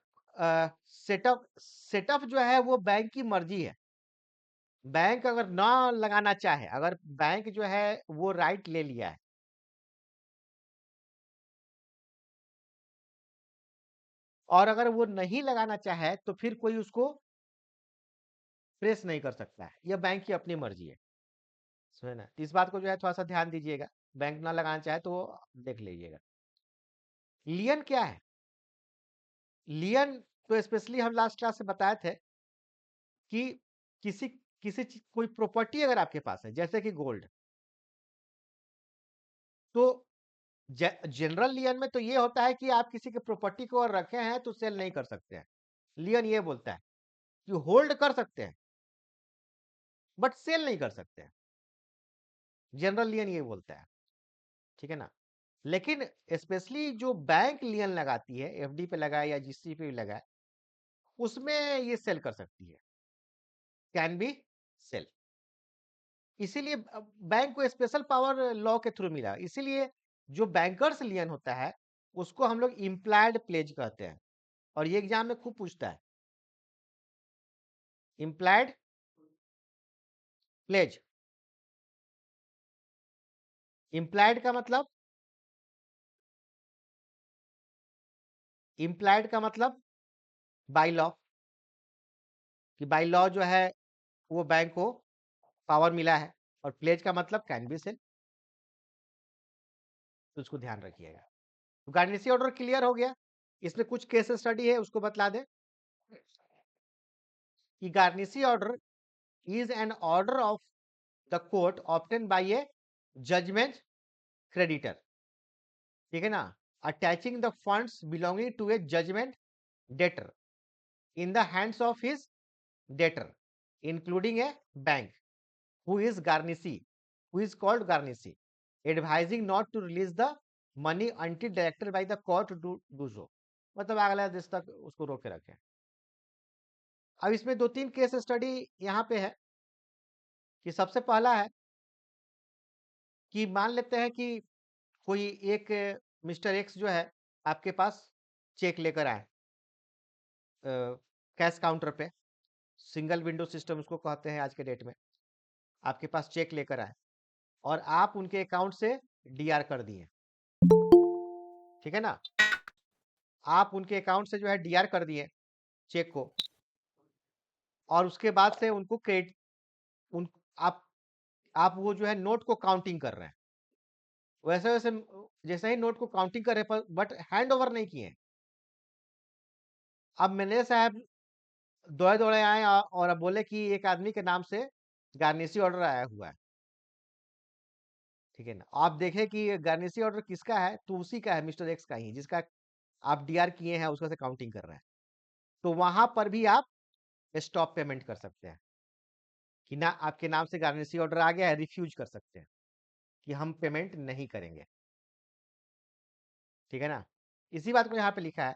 Speaker 1: सेटअप सेटअप जो है वो बैंक की मर्जी है, बैंक अगर ना लगाना चाहे, अगर बैंक जो है वो राइट ले लिया है, और अगर वो नहीं लगाना चाहे तो फिर कोई उसको प्रेस नहीं कर सकता है, यह बैंक की अपनी मर्जी है, समझे ना। तो इस बात को जो है थोड़ा सा ध्यान दीजिएगा, बैंक ना लगाना चाहे तो देख लीजिएगा। लियन क्या है, लियन तो स्पेशली हम लास्ट क्लास से बताए थे कि किसी किसी कोई प्रॉपर्टी अगर आपके पास है, जैसे कि गोल्ड, तो जनरल लियन में तो ये होता है कि आप किसी के प्रॉपर्टी को और रखे हैं तो सेल नहीं कर सकते हैं। लियन ये बोलता है कि होल्ड कर सकते हैं बट सेल नहीं कर सकते हैं, जनरल लियन ये बोलता है, ठीक है ना। लेकिन स्पेशली जो बैंक लियन लगाती है, एफडी पे लगाए या जीसी पे भी लगाए, उसमें ये सेल कर सकती है, कैन बी सेल। इसीलिए बैंक को स्पेशल पावर लॉ के थ्रू मिला, इसीलिए जो बैंकर्स लियन होता है उसको हम लोग इम्प्लाइड प्लेज कहते हैं, और ये एग्जाम में खूब पूछता है, इम्प्लाइड प्लेज। इम्प्लाइड का मतलब बाय लॉ, कि बाय लॉ जो है वो बैंक को पावर मिला है, और प्लेज का मतलब कैन बी सेल, तो उसको ध्यान रखिएगा। तो गार्निशी ऑर्डर क्लियर हो गया। इसमें कुछ केस स्टडी है, उसको बतला दें कि garnishee order is an order of the court obtain by a judgement creditor, ठीक है ना, attaching the funds belonging to a judgement debtor in the hands of his debtor, including a bank who is called garnishee, advising not to release the money until directed by the court to do so, मतलब अगला देश तक उसको रोके रखें। अब इसमें 2-3 case study यहाँ पे है कि सबसे पहला है कि मान लेते हैं कि कोई एक मिस्टर एक्स जो है आपके पास चेक लेकर आए कैश काउंटर पे, सिंगल विंडो सिस्टम उसको कहते हैं आज के डेट में। आपके पास चेक लेकर आए और आप उनके अकाउंट से डीआर कर दिए, ठीक है ना, आप उनके अकाउंट से जो है डीआर कर दिए चेक को, और उसके बाद से उनको क्रेडिट उन आप वो जो है नोट को काउंटिंग कर रहे हैं, वैसे वैसे जैसे ही नोट को काउंटिंग कर रहे हैं, बट हैंड ओवर नहीं किए। अब मैनेजर साहब दौड़े दौड़े आए और अब बोले कि एक आदमी के नाम से गार्निशी ऑर्डर आया हुआ है, ठीक है ना। आप देखें कि गार्निशी ऑर्डर किसका है, तो उसी का है, मिस्टर एक्स का ही, जिसका आप डीआर किए हैं उसका से काउंटिंग कर रहे हैं। तो वहां पर भी आप स्टॉप पेमेंट कर सकते हैं कि ना आपके नाम से गार्निशी ऑर्डर आ गया है, रिफ्यूज कर सकते हैं कि हम पेमेंट नहीं करेंगे, ठीक है ना। इसी बात को यहाँ पे लिखा है,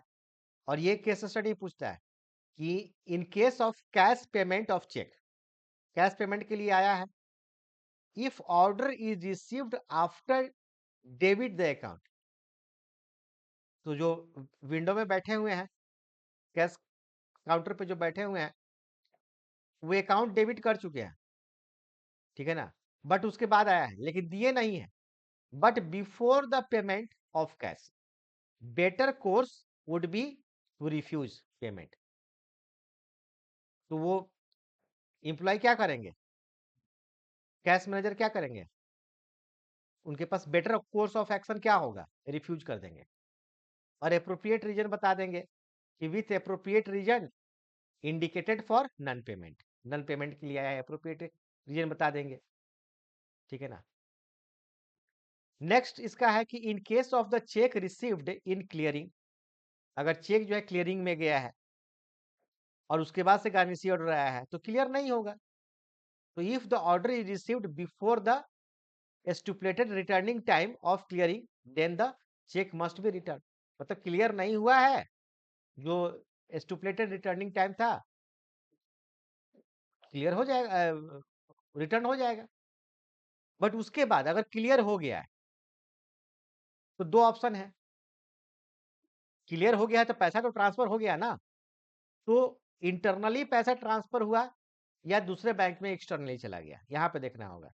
Speaker 1: और ये केस स्टडी पूछता है कि in case of cash payment of cheque, cash payment के लिए आया है, if order is received after debit the account, तो जो विंडो में बैठे हुए हैं, कैश काउंटर पे जो बैठे हुए हैं, वो अकाउंट डेबिट कर चुके हैं, ठीक है ना, बट उसके बाद आया है लेकिन दिए नहीं है, but before the payment of cash, better course would be to refuse payment. तो वो एम्प्लॉय क्या करेंगे, कैश मैनेजर क्या करेंगे, उनके पास बेटर कोर्स ऑफ एक्शन क्या होगा, रिफ्यूज कर देंगे, और एप्रोप्रिएट रीजन बता देंगे कि with appropriate reason indicated for non payment, non payment के लिए आया है, एप्रोप्रिएट रीजन बता देंगे, ठीक है ना। नेक्स्ट इसका है कि in case of the check received in clearing, अगर चेक जो है क्लियरिंग में गया है और उसके बाद से गार्निशी ऑर्डर आया है तो क्लियर नहीं होगा। तो if the order is received before the stipulated returning time of clearing, then the cheque must be return, मतलब क्लियर नहीं हुआ है, जो स्टिपुलेटेड रिटर्निंग टाइम था क्लियर हो जाएगा, रिटर्न हो जाएगा। बट उसके बाद अगर क्लियर हो गया है तो 2 ऑप्शन है, क्लियर हो गया है तो पैसा तो ट्रांसफर हो गया ना, तो इंटरनली पैसा ट्रांसफर हुआ या दूसरे बैंक में एक्सटर्नली चला गया, यहाँ पे देखना होगा।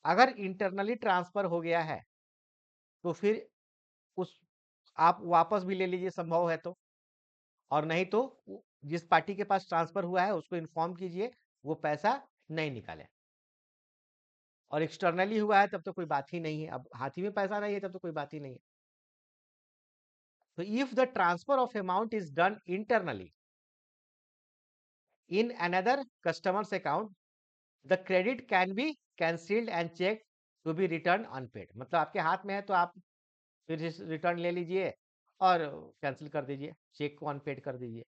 Speaker 1: अगर इंटरनली ट्रांसफर हो गया है तो फिर उस आप वापस भी ले लीजिए संभव है तो, और नहीं तो जिस पार्टी के पास ट्रांसफर हुआ है उसको इन्फॉर्म कीजिए वो पैसा नहीं निकाले। और एक्सटर्नली हुआ है तब तो कोई बात ही नहीं है, अब हाथी में पैसा नहीं है तब तो कोई बात ही नहीं है। तो if the transfer of amount is done internally in another customer's account, the credit can be cancelled and check to be returned unpaid, मतलब आपके हाथ में है तो आप फिर रिटर्न ले लीजिए और कैंसिल कर दीजिए, चेक को अनपेड कर दीजिए,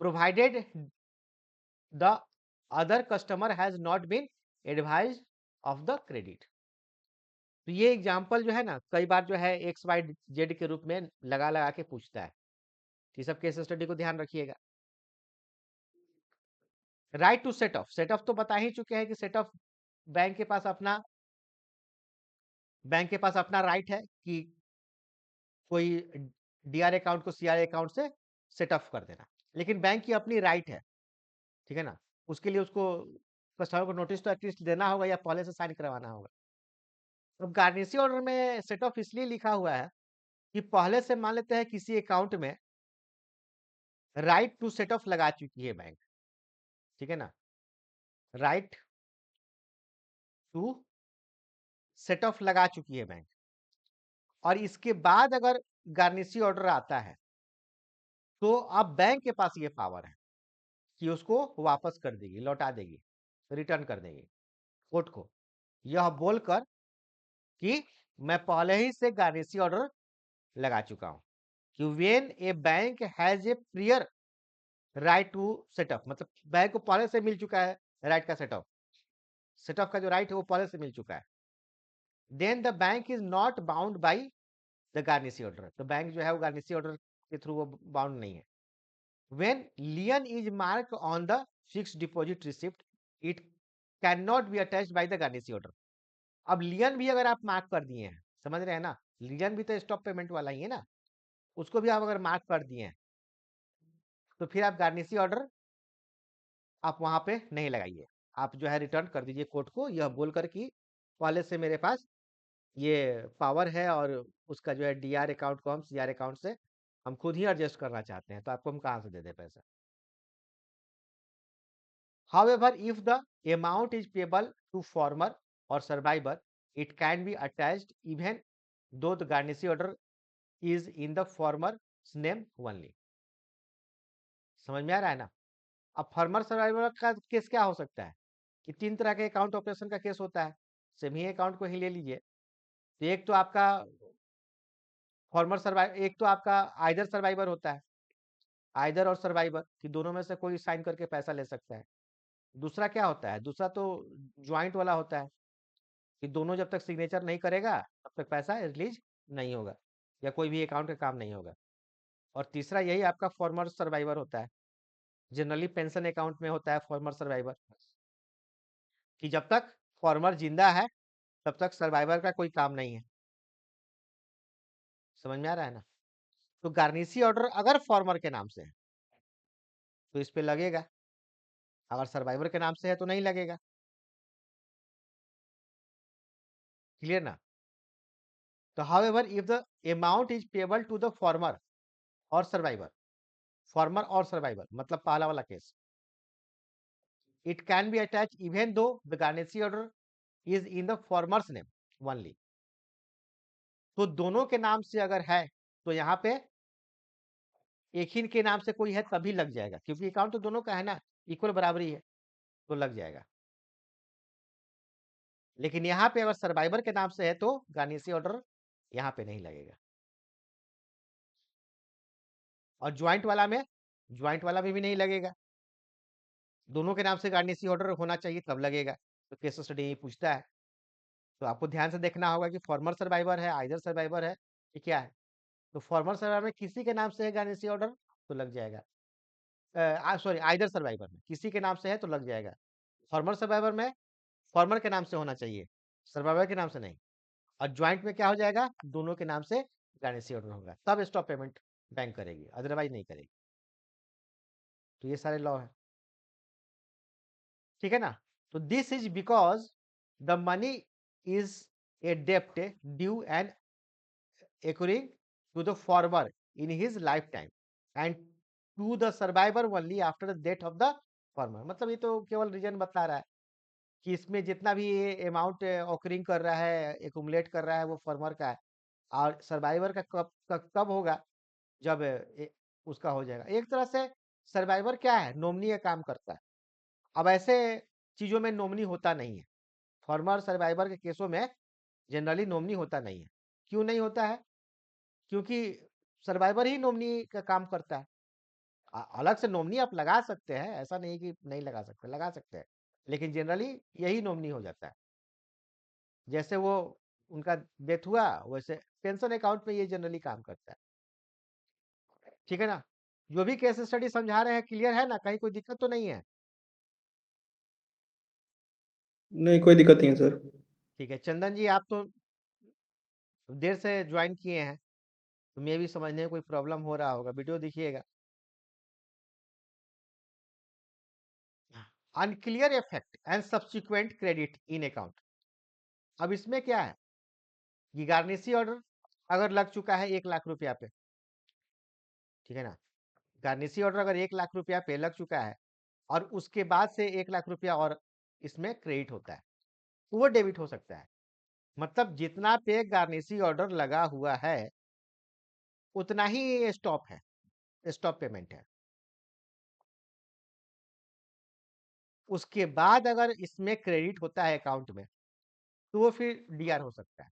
Speaker 1: provided the other customer has not been advised of the credit. तो ये एग्जांपल जो है ना कई बार जो है एक्स वाई जेड के रूप में लगा लगा के पूछता है, ये सब केस स्टडी को ध्यान रखिएगा। Right to set off, set off तो बता ही चुके हैं कि सेट ऑफ बैंक के पास अपना राइट है कि कोई डीआर अकाउंट को सीआर अकाउंट से सेट ऑफ कर देना, लेकिन बैंक की अपनी राइट है, ठीक है ना, उसके लिए उसको कस्टमर को नोटिस तो एटलीस्ट देना होगा या पहले से साइन करवाना होगा। अब गार्निशी ऑर्डर में सेट ऑफ इसलिए लिखा हुआ है कि पहले से मान लेते हैं किसी अकाउंट में राइट टू सेट ऑफ लगा चुकी है बैंक, ठीक है ना, राइट टू सेट ऑफ लगा चुकी है बैंक, और इसके बाद अगर गार्निशी ऑर्डर आता है तो अब बैंक के पास ये पावर है कि उसको वापस कर देगी, लौटा देगी, रिटर्न कर देगी कोर्ट को, यह बोलकर कि मैं पहले ही से गार्निशी ऑर्डर लगा चुका हूं कि when a bank has a prior right to setup, मतलब बैंक को पहले से मिल चुका है राइट का सेटअप, सेटअप का जो राइट है वो पहले से मिल चुका है, then the bank is not bound by the garnishee order, तो बैंक जो है वो गार्निशी ऑर्डर के थ्रू वो बाउंड नहीं है। When lien is marked on the fixed deposit receipt, it cannot be attached by the garnishee order. अब लियन भी अगर आप मार्क कर दिए हैं, समझ रहे हैं ना, लियन भी तो स्टॉप पेमेंट वाला ही है ना, उसको भी आप अगर मार्क कर दिए हैं तो फिर आप गार्निशी ऑर्डर आप वहां पे नहीं लगाइए, आप जो है रिटर्न कर दीजिए कोर्ट को, यह बोलकर कि पहले से मेरे पास ये पावर है और उसका जो है डीआर अकाउंट को हम सीआर अकाउंट से हम खुद ही एडजस्ट करना चाहते हैं, तो आपको हम कहाँ से दे दें पैसा। However, if the amount is payable to former or survivor, it can be attached even though the garnishee order is in the former's name only. समझ में आ रहा है ना। अब फॉर्मर सर्वाइवर का केस क्या हो सकता है कि 3 तरह के अकाउंट ऑपरेशन का केस होता है, सेमी अकाउंट को ही ले लीजिए, तो एक तो आपका फॉर्मर सर्वाइवर, एक तो आपका आइदर सर्वाइवर होता है, आइदर और सर्वाइवर कि दोनों में से कोई साइन करके पैसा ले सकता है। दूसरा क्या होता है, दूसरा तो ज्वाइंट वाला होता है कि दोनों जब तक सिग्नेचर नहीं करेगा तब तक पैसा रिलीज नहीं होगा या कोई भी अकाउंट का काम नहीं होगा। और तीसरा यही आपका फॉर्मर सर्वाइवर होता है, जनरली पेंशन अकाउंट में होता है फॉर्मर सर्वाइवर, कि जब तक फॉर्मर जिंदा है तब तक सर्वाइवर का कोई काम नहीं है। समझ में आ रहा है ना। तो गार्निशी ऑर्डर अगर फॉर्मर के नाम से है तो इस पे लगेगा, अगर सर्वाइवर के नाम से है तो नहीं लगेगा। क्लियर ना। तो however if the amount is payable to the former or survivor, former or survivor मतलब पहला वाला केस, it can be attach even though the garnishee order is in the former's name only. तो दोनों के नाम से अगर है तो यहाँ पे एक ही के नाम से कोई है तभी लग जाएगा, क्योंकि अकाउंट तो दोनों का है ना, इक्वल बराबरी है, तो लग जाएगा। लेकिन यहाँ पे अगर सर्वाइवर के नाम से है तो गार्निशी ऑर्डर यहाँ पे नहीं लगेगा। और ज्वाइंट वाला में, ज्वाइंट वाला में भी नहीं लगेगा, दोनों के नाम से गार्निशी ऑर्डर होना चाहिए तब लगेगा। तो केस स्टडी पूछता है, तो आपको ध्यान से देखना होगा कि फॉर्मर सर्वाइवर है, आइदर सर्वाइवर है, कि क्या है। तो फॉर्मर सर्वाइवर में किसी के नाम से है गार्निशी ऑर्डर तो लग जाएगा, सॉरी आइदर सर्वाइवर में किसी के नाम से है तो लग जाएगा। फॉर्मर सर्वाइवर में फॉर्मर के नाम से होना चाहिए, सर्वाइवर के नाम से नहीं। और ज्वाइंट में क्या हो जाएगा, दोनों के नाम से गार्निशी ऑर्डर होगा, तब स्टॉप पेमेंट बैंक करेगी, अदरवाइज नहीं करेगी। तो ये सारे लॉ है, ठीक है ना। तो this is because the money is a डेप्ट due and accruing to the former in his lifetime and to the survivor only after the death of the former। मतलब ये तो केवल रीजन बता रहा है कि इसमें जितना भी अमाउंट ऑकरिंग कर रहा है, एक्यूमुलेट कर रहा है, वो फॉर्मर का है, और सर्वाइवर का कब होगा, जब उसका हो जाएगा। एक तरह से सर्वाइवर क्या है, नॉमिनी का काम करता है। अब ऐसे चीजों में नॉमिनी होता नहीं है, फॉर्मर सर्वाइवर के केसों में जनरली नॉमिनी होता नहीं है। क्यों नहीं होता है, क्योंकि सर्वाइवर ही नॉमिनी का काम करता है। अलग से नॉमिनी आप लगा सकते हैं, ऐसा नहीं कि नहीं लगा सकते, लगा सकते हैं, लेकिन जनरली यही नॉमिनी हो जाता है। जैसे वो उनका डेथ हुआ वैसे पेंशन अकाउंट में ये जनरली काम करता है, ठीक है ना। जो भी केस स्टडी समझा रहे हैं क्लियर है ना, कहीं कोई दिक्कत तो नहीं है।
Speaker 3: नहीं, कोई दिक्कत नहीं है सर।
Speaker 1: ठीक है चंदन जी, आप तो देर से ज्वाइन किए हैं, तो मैं भी समझने में कोई प्रॉब्लम हो रहा होगा, वीडियो देखिएगा। Unclear effect and subsequent credit in account. अब इसमें क्या है, ये गार्निशी ऑर्डर अगर लग चुका है 1 लाख रुपया पे, ठीक है ना, गार्निशी ऑर्डर अगर 1 लाख रुपया पे लग चुका है और उसके बाद से 1 लाख रुपया और इसमें क्रेडिट होता है, तो वो डेबिट हो सकता है। मतलब जितना पे गार्निशी ऑर्डर लगा हुआ है उतना ही स्टॉप है, स्टॉप पेमेंट है। उसके बाद अगर इसमें क्रेडिट होता है अकाउंट में तो वो फिर डीआर हो सकता है।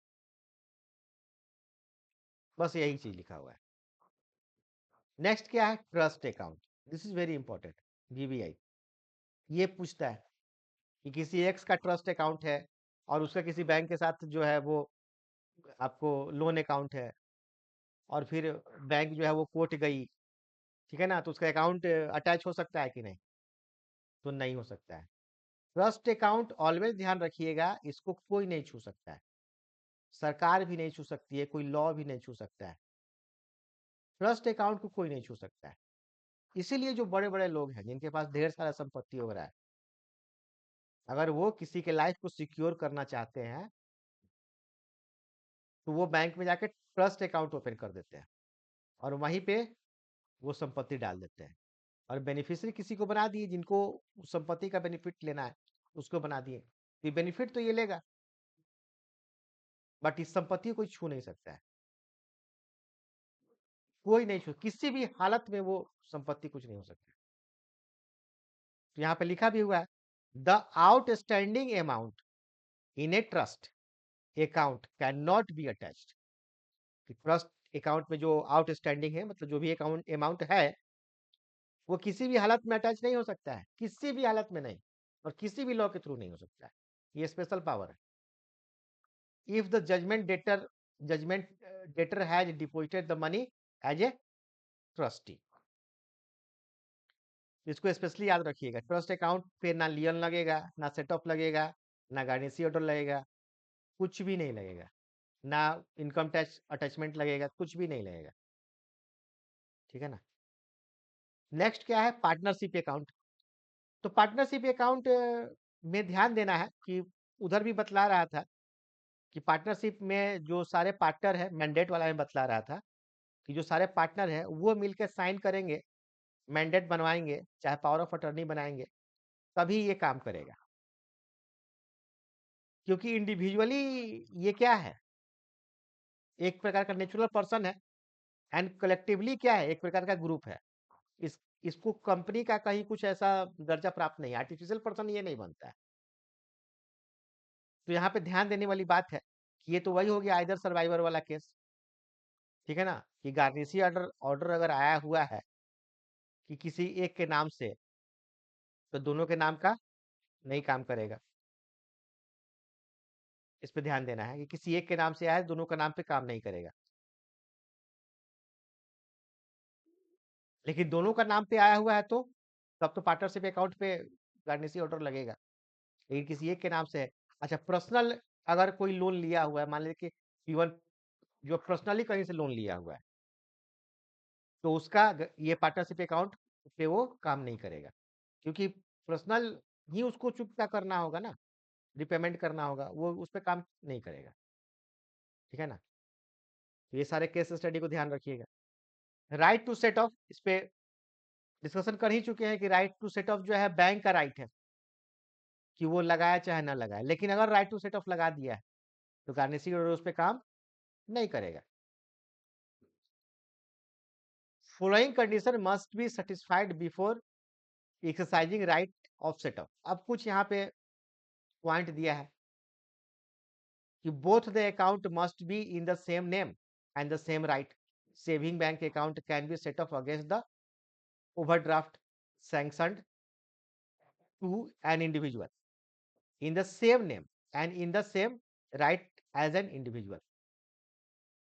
Speaker 1: बस यही चीज लिखा हुआ है। नेक्स्ट क्या है, trust account. This is very important. BBI ये पूछता है कि किसी एक्स का ट्रस्ट अकाउंट है और उसका किसी बैंक के साथ जो है वो आपको लोन अकाउंट है, और फिर बैंक जो है वो कोर्ट गई, ठीक है ना, तो उसका अकाउंट अटैच हो सकता है कि नहीं? तो नहीं हो सकता है। ट्रस्ट अकाउंट ऑलवेज ध्यान रखिएगा, इसको कोई नहीं छू सकता है, सरकार भी नहीं छू सकती है, कोई लॉ भी नहीं छू सकता है। ट्रस्ट अकाउंट को कोई नहीं छू सकता है। इसीलिए जो बड़े बड़े लोग हैं जिनके पास ढेर सारा संपत्ति हो रहा है, अगर वो किसी के लाइफ को सिक्योर करना चाहते हैं तो वो बैंक में जाके ट्रस्ट अकाउंट ओपन कर देते हैं और वहीं पे वो संपत्ति डाल देते हैं, और बेनिफिशियरी किसी को बना दिए जिनको उस संपत्ति का बेनिफिट लेना है, उसको बना दिए। ये बेनिफिट तो ये लेगा, बट इस संपत्ति को कोई छू नहीं सकता है, कोई नहीं छू, किसी भी हालत में वो संपत्ति कुछ नहीं हो सकता। तो यहाँ पे लिखा भी हुआ है, the outstanding amount in a trust account can not be attached. Trust account में जो आउटस्टैंडिंग है, मतलब जो भी अकाउंट अमाउंट है, वो किसी भी हालत में अटैच नहीं हो सकता है, किसी भी हालत में नहीं, और किसी भी लॉ के थ्रू नहीं हो सकता है। ये स्पेशल पावर है। If the judgement debtor has deposited the money as a trustee. इसको स्पेशली याद रखिएगा, ट्रस्ट अकाउंट पे ना लियन लगेगा, ना सेट ऑफ लगेगा, ना गार्निशी ऑर्डर लगेगा, कुछ भी नहीं लगेगा, ना इनकम टैक्स अटैचमेंट लगेगा, कुछ भी नहीं लगेगा, ठीक है ना। नेक्स्ट क्या है, पार्टनरशिप अकाउंट। तो पार्टनरशिप अकाउंट में ध्यान देना है कि उधर भी बतला रहा था कि पार्टनरशिप में जो सारे पार्टनर है, मैंडेट वाला में बतला रहा था कि जो सारे पार्टनर है वो मिलकर साइन करेंगे, मैंडेट बनवाएंगे, चाहे पावर ऑफ अटर्नी बनाएंगे, तभी ये काम करेगा। क्योंकि इंडिविजुअली ये क्या है, एक प्रकार का नेचुरल पर्सन है, एंड कलेक्टिवली क्या है, एक प्रकार का ग्रुप है। इसको कंपनी का कहीं कुछ ऐसा दर्जा प्राप्त नहीं, आर्टिफिशियल पर्सन ये नहीं बनता है। तो यहाँ पे ध्यान देने वाली बात है कि ये तो वही हो गया आइदर सर्वाइवर वाला केस, ठीक है ना, कि गार्निशी ऑर्डर ऑर्डर अगर आया हुआ है कि किसी एक के नाम से, तो दोनों के नाम का नहीं काम करेगा। इस पे ध्यान देना है कि किसी एक के नाम से आया है, दोनों का नाम पे काम नहीं करेगा। लेकिन दोनों का नाम पे आया हुआ है तो तब तो पार्टनरशिप अकाउंट पे गार्निशी ऑर्डर लगेगा। लेकिन किसी एक के नाम से है, अच्छा पर्सनल अगर कोई लोन लिया हुआ है, मान लीजिए कि इवन जो पर्सनली कहीं से लोन लिया हुआ है, तो उसका ये पार्टनरशिप अकाउंट पे वो काम नहीं करेगा, क्योंकि पर्सनल ही उसको चुकता करना होगा ना, रिपेमेंट करना होगा, वो उस पर काम नहीं करेगा, ठीक है ना। तो ये सारे केस स्टडी को ध्यान रखिएगा। राइट टू सेट ऑफ, इस पे डिस्कशन कर ही चुके हैं कि राइट टू सेट ऑफ जो है बैंक का राइट है कि वो लगाए चाहे ना लगाए, लेकिन अगर राइट टू सेट ऑफ लगा दिया है तो गार्निशिंग ऑर्डर उस पर काम नहीं करेगा। Following condition must be satisfied before exercising right of set of. अब कुछ यहाँ पे पॉइंट दिया है कि both the account must be in the same name and the same right. Saving bank account can be set of against the overdraft sanctioned to an individual in the same name and in the same right as an individual।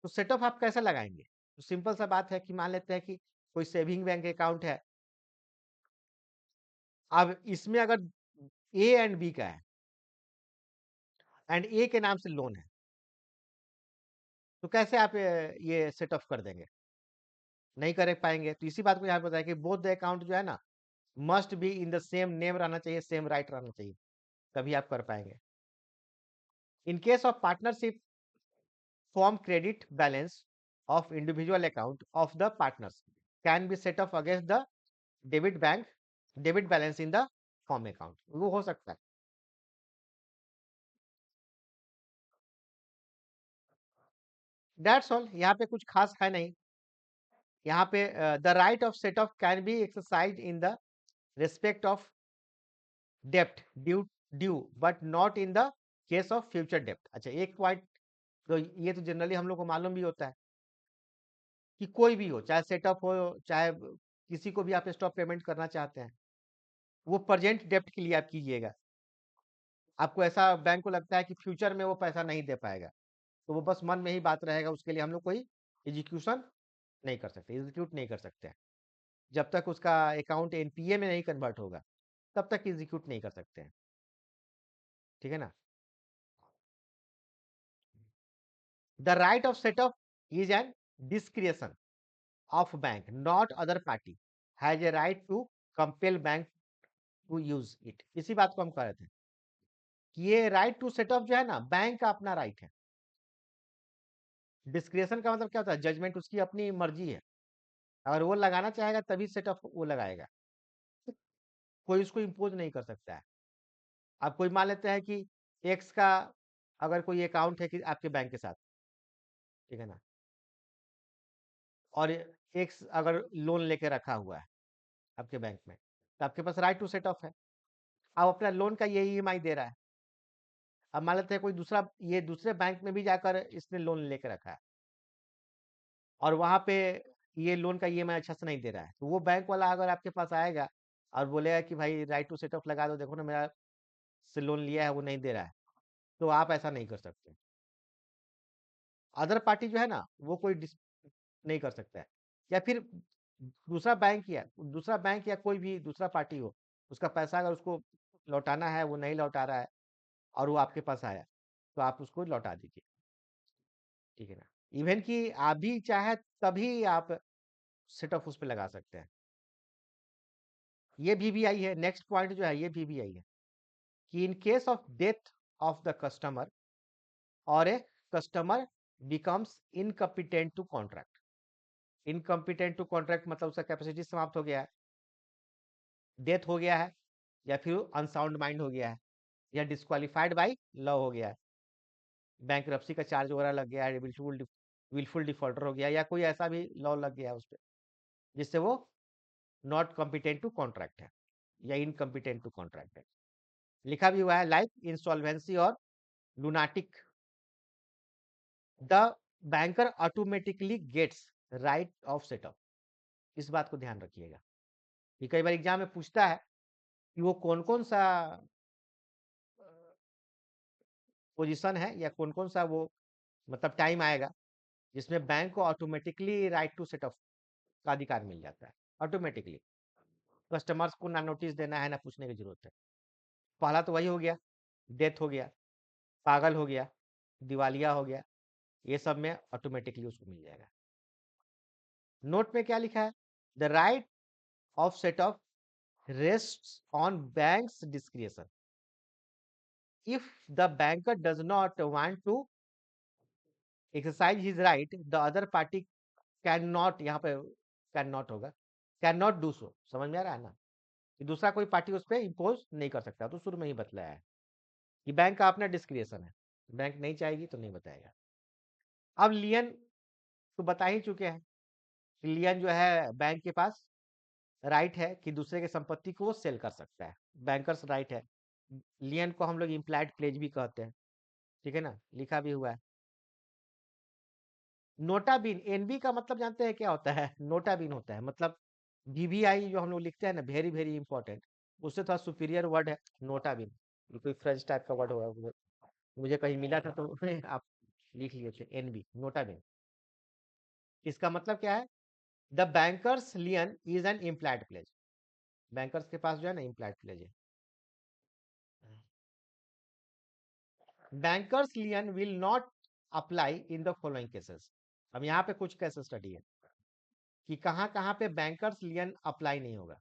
Speaker 1: तो set of आप कैसे लगाएंगे? तो simple सा बात है कि मान लेते हैं कि कोई सेविंग बैंक अकाउंट है, अब इसमें अगर ए एंड बी का है एंड ए के नाम से लोन है, तो कैसे आप ये सेट ऑफ कर देंगे? नहीं कर पाएंगे। तो इसी बात को यहाँ पे बताया कि बोथ द अकाउंट जो है ना must be in the same name रहना चाहिए, सेम राइट रहना चाहिए, तभी आप कर पाएंगे। इन case of partnership firm credit balance of individual account of the partners can be set off against the debit balance in the firm account. वो हो सकता है. That's all. यहाँ पे कुछ खास है नहीं. यहाँ पे the right of set off can be exercised in the respect of debt due but not in the case of future debt. अच्छा, एक पॉइंट तो ये तो जनरली हम लोग को मालूम भी होता है कि कोई भी हो, चाहे सेटअप हो, चाहे किसी को भी आप स्टॉप पेमेंट करना चाहते हैं, वो प्रेजेंट डेप्ट के लिए आप कीजिएगा. आपको ऐसा बैंक को लगता है कि फ्यूचर में वो पैसा नहीं दे पाएगा, तो वो बस मन में ही बात रहेगा, उसके लिए हम लोग कोई एग्जीक्यूशन नहीं कर सकते, एग्जीक्यूट नहीं कर सकते हैं. जब तक उसका अकाउंट एनपीए में नहीं कन्वर्ट होगा तब तक एग्जीक्यूट नहीं कर सकते हैं. ठीक है ना. The right of setup is an discretion of bank, not other party has a right to compel bank to use it. इसी बात को हम कह रहे थे कि ये राइट टू सेटअप जो है ना, बैंक का अपना राइट है. डिस्क्रिएशन का मतलब क्या होता है? जजमेंट, उसकी अपनी मर्जी है. अगर वो लगाना चाहेगा तभी सेटअप वो लगाएगा, कोई उसको इम्पोज नहीं कर सकता है. आप कोई मान लेते हैं कि एक्स का अगर कोई अकाउंट है कि आपके बैंक के साथ, ठीक है ना, और एक्स अगर लोन लेके रखा हुआ है आपके बैंक में, तो आपके पास राइट टू सेट ऑफ है. अब अपना लोन का ये ईएमआई दे रहा है. अब मान लेते हैं कोई दूसरा, ये दूसरे बैंक में भी जाकर इसने लोन लेके रखा है और वहां पे ये लोन का ईएमआई अच्छा से नहीं दे रहा है, तो वो बैंक वाला अगर आपके पास आएगा और बोलेगा कि भाई राइट टू सेट ऑफ लगा दो, देखो ना मेरा से लोन लिया है वो नहीं दे रहा है, तो आप ऐसा नहीं कर सकते. अदर पार्टी जो है ना, वो कोई नहीं कर सकता है. या फिर दूसरा बैंक या कोई भी दूसरा पार्टी हो, उसका पैसा अगर उसको लौटाना है, वो नहीं लौटा रहा है और वो आपके पास आया, तो आप उसको लौटा दीजिए. ठीक है ना. इवन कि आप भी चाहे तभी आप सेट ऑफ उस पे लगा सकते हैं. ये वीवीआई है. नेक्स्ट पॉइंट जो है ये वीवीआई है कि in case of death of the customer और a customer becomes incompetent to contract. Incompetent to contract मतलब उसका कैपेसिटी समाप्त हो गया है, डेथ हो गया है, या फिर अनसाउंड माइंड हो गया है, या डिस्क्वालिफाइड बाय लॉ हो गया है, बैंकरप्सी का चार्ज वगैरह लग गया है, विलफुल डिफॉल्टर हो गया, या कोई ऐसा भी लॉ लग गया है उस पर जिससे वो नॉट कॉम्पिटेंट टू कॉन्ट्रैक्ट है या इनकम्पिटेंट टू कॉन्ट्रैक्ट है. लिखा भी हुआ है like insolvency or lunatic, the banker automatically gets right of setup. इस बात को ध्यान रखिएगा कि कई बार एग्जाम में पूछता है कि वो कौन कौन सा पोजीशन है या कौन कौन सा वो मतलब टाइम आएगा जिसमें बैंक को ऑटोमेटिकली राइट टू सेटअप का अधिकार मिल जाता है. ऑटोमेटिकली कस्टमर्स को ना नोटिस देना है, ना पूछने की जरूरत है. पहला तो वही हो गया, डेथ हो गया, पागल हो गया, दिवालिया हो गया, ये सब में ऑटोमेटिकली उसको मिल जाएगा. नोट में क्या लिखा है? The right of set of rests on bank's discretion. If the banker does not want to exercise his right, the other party cannot, यहाँ पे cannot होगा, cannot do so. समझ में आ रहा है ना कि दूसरा कोई पार्टी उस पर इम्पोज नहीं कर सकता. तो शुरू में ही बतलाया है कि बैंक का अपना डिस्क्रिएशन है, बैंक नहीं चाहेगी तो नहीं बताएगा. अब लियन तो बता ही चुके हैं कि लियन जो है बैंक के पास राइट है कि दूसरे की संपत्ति को वो सेल कर सकता है. बैंकर्स राइट है. लियन को हम लोग इम्प्लाइड प्लेज भी कहते हैं. ठीक है ना, लिखा भी हुआ है. नोटा बिन, एनबी का मतलब जानते हैं क्या होता है? नोटा बिन होता है मतलब वीवीआई जो हम लोग लिखते हैं ना, वेरी वेरी इंपॉर्टेंट, उससे थोड़ा सुपीरियर वर्ड है नोटा बिन. ये कोई फ्रेंच टाइप का वर्ड होगा, मुझे कहीं मिला था तो आप लिख लिए थे. एनबी, नोटा बिन, इसका मतलब क्या है? The banker's lien is an implied pledge. Banker's के पास जो है ना इम्प्लाइड प्लेज है. Banker's lien will not apply in the following cases. अब यहाँ पे कुछ केस स्टडी है कि कहाँ कहाँ पे बैंकर्स लियन अप्लाई नहीं होगा.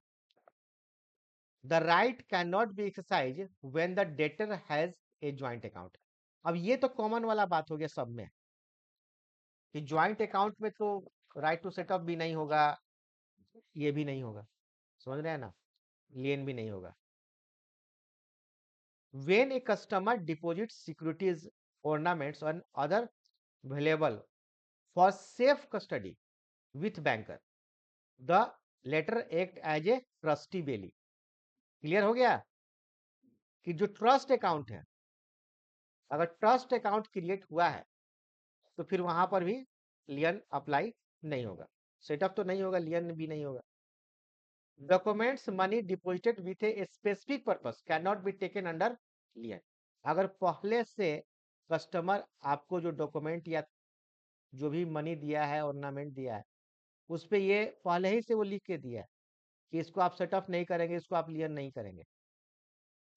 Speaker 1: The right can not be exercise when the debtor has a joint account. अब ये तो कॉमन वाला बात हो गया सब में कि ज्वाइंट अकाउंट में तो राइट टू सेट अप भी नहीं होगा, ये भी नहीं होगा, समझ रहे हैं ना, लियन भी नहीं होगा। When a customer deposits securities, ornaments and other valuable for safe custody with banker, the latter act as a trustee bailey। Clear हो गया कि जो ट्रस्ट अकाउंट है, अगर ट्रस्ट अकाउंट क्रिएट हुआ है तो फिर वहां पर भी लियन अप्लाई नहीं होगा, सेटअप तो नहीं होगा, लियन भी नहीं होगा। Documents money deposited with a specific purpose can not be taken under lien. अगर पहले से कस्टमर आपको जो डॉक्यूमेंट या जो भी मनी दिया है, ऑर्नामेंट दिया है, उस पे ये पहले ही से वो लिख के दिया है कि इसको आप सेटअप नहीं करेंगे, इसको आप लियन नहीं करेंगे,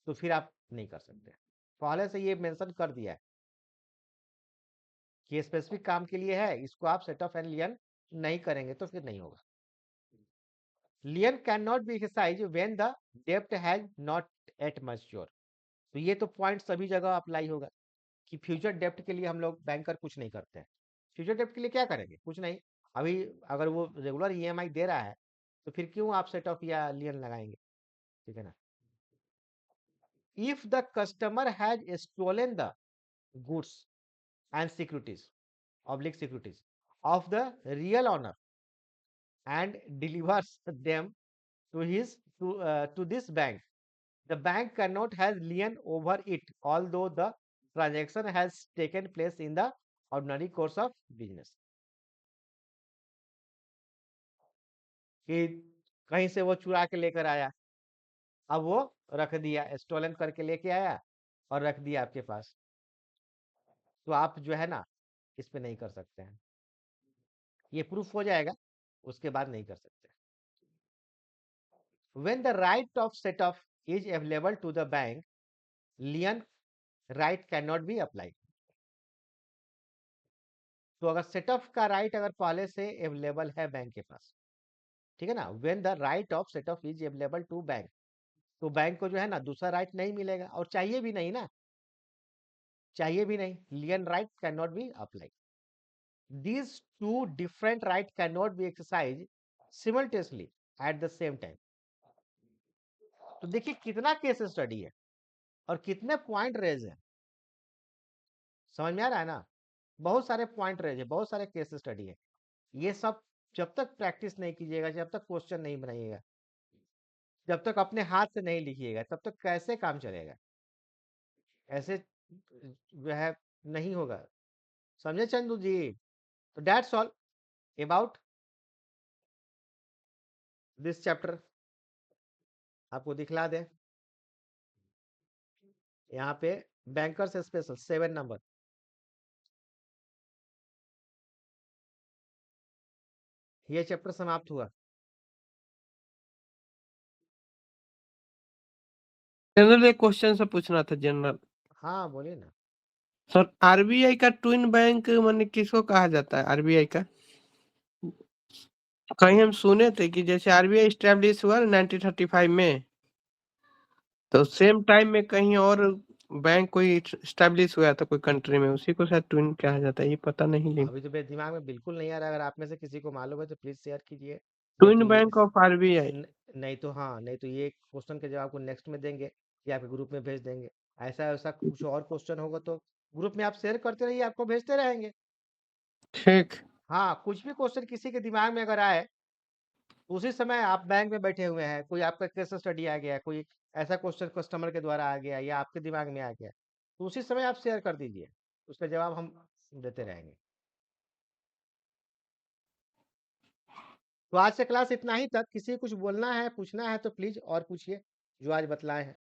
Speaker 1: तो फिर आप नहीं कर सकते। पहले से ये मेंशन कर दिया है कि स्पेसिफिक काम के लिए है, इसको आप सेटअप एंड लियन नहीं करेंगे, तो फिर नहीं होगा। Lien can not be exercise when the डेब्ट हैज नॉट एट मैच्योर। तो ये तो पॉइंट सभी जगह अप्लाई होगा कि फ्यूचर डेप्ट के लिए हम लोग बैंकर कुछ नहीं करते हैं। फ्यूचर डेप्ट के लिए क्या करेंगे, कुछ नहीं। अभी अगर वो रेगुलर ईएमआई दे रहा है तो फिर क्यों आप सेट ऑफ या लियन लगाएंगे, ठीक है ना। If the customer has stolen the goods and securities oblique securities of the real owner and delivers them to his to this bank, the bank cannot has lien over it, although the transaction has taken place in the ordinary course of business। कि कहीं से वो चुरा के लेकर आया, अब वो रख दिया, स्टोलन करके लेके आया और रख दिया आपके पास, तो आप जो है ना इस पे नहीं कर सकते हैं, ये प्रूफ हो जाएगा, उसके बाद नहीं कर सकते। When the right of set off is available to the bank, lien right cannot be applied। तो अगर सेटअप का राइट अगर पहले से अवेलेबल है बैंक के पास, ठीक है ना, when the right of setup is available to bank, तो बैंक को जो है ना दूसरा राइट नहीं मिलेगा, और चाहिए भी नहीं ना, चाहिए भी नहीं, lien right can not be apply. These two different right can not be exercise simultaneously at the same time. तो देखिए कितना केस स्टडी है और कितने पॉइंट रेज है, समझ में आ रहा है ना, बहुत सारे पॉइंट रेज है, बहुत सारे केस स्टडी है। ये सब जब तक प्रैक्टिस नहीं कीजिएगा, जब तक क्वेश्चन नहीं बनाइएगा, जब तक अपने हाथ से नहीं लिखिएगा, तब तक कैसे काम चलेगा, ऐसे जो है नहीं होगा, समझे चंदू जी। तो that's all about this chapter. आपको दिखला दे यहाँ पे बैंकर्स स्पेशल 7 नंबर, ये चैप्टर समाप्त हुआ।
Speaker 5: जनरल एक क्वेश्चन से पूछना था जनरल।
Speaker 1: हाँ बोलिए ना।
Speaker 5: सर आरबीआई का ट्विन बैंक माने किसको कहा जाता है, आरबीआई का? कहीं हम सुने थे कि जैसे आरबीआई स्टैब्लिश हुआ 1935 में, तो सेम टाइम में कहीं और बैंक कोई स्टैब्लिश हुआ था कोई कंट्री में, उसी को शायद ट्विन कहा जाता है, ये पता नहीं। लेकिन
Speaker 1: अभी तो मेरे दिमाग में बिल्कुल नहीं आ रहा, अगर आप में से किसी को मालूम है तो प्लीज शेयर कीजिए।
Speaker 5: Twin bank of RBI.
Speaker 1: नहीं तो हाँ, नहीं तो ये क्वेश्चन के जवाब को नेक्स्ट में देंगे या आपके ग्रुप में भेज देंगे। ऐसा ऐसा कुछ और क्वेश्चन होगा तो ग्रुप में आप शेयर करते रहिए, आपको भेजते रहेंगे।
Speaker 5: ठीक।
Speaker 1: हाँ, कुछ भी क्वेश्चन किसी के दिमाग में अगर आए, उसी समय आप बैंक में बैठे हुए हैं, कोई आपका केस स्टडी आ गया, कोई ऐसा क्वेश्चन कस्टमर के द्वारा आ गया या आपके दिमाग में आ गया, तो उसी समय आप शेयर कर दीजिए, उसका जवाब हम देते रहेंगे। तो आज से क्लास इतना ही तक। किसी को कुछ बोलना है, पूछना है तो प्लीज और पूछिए, जो आज बतलाए हैं।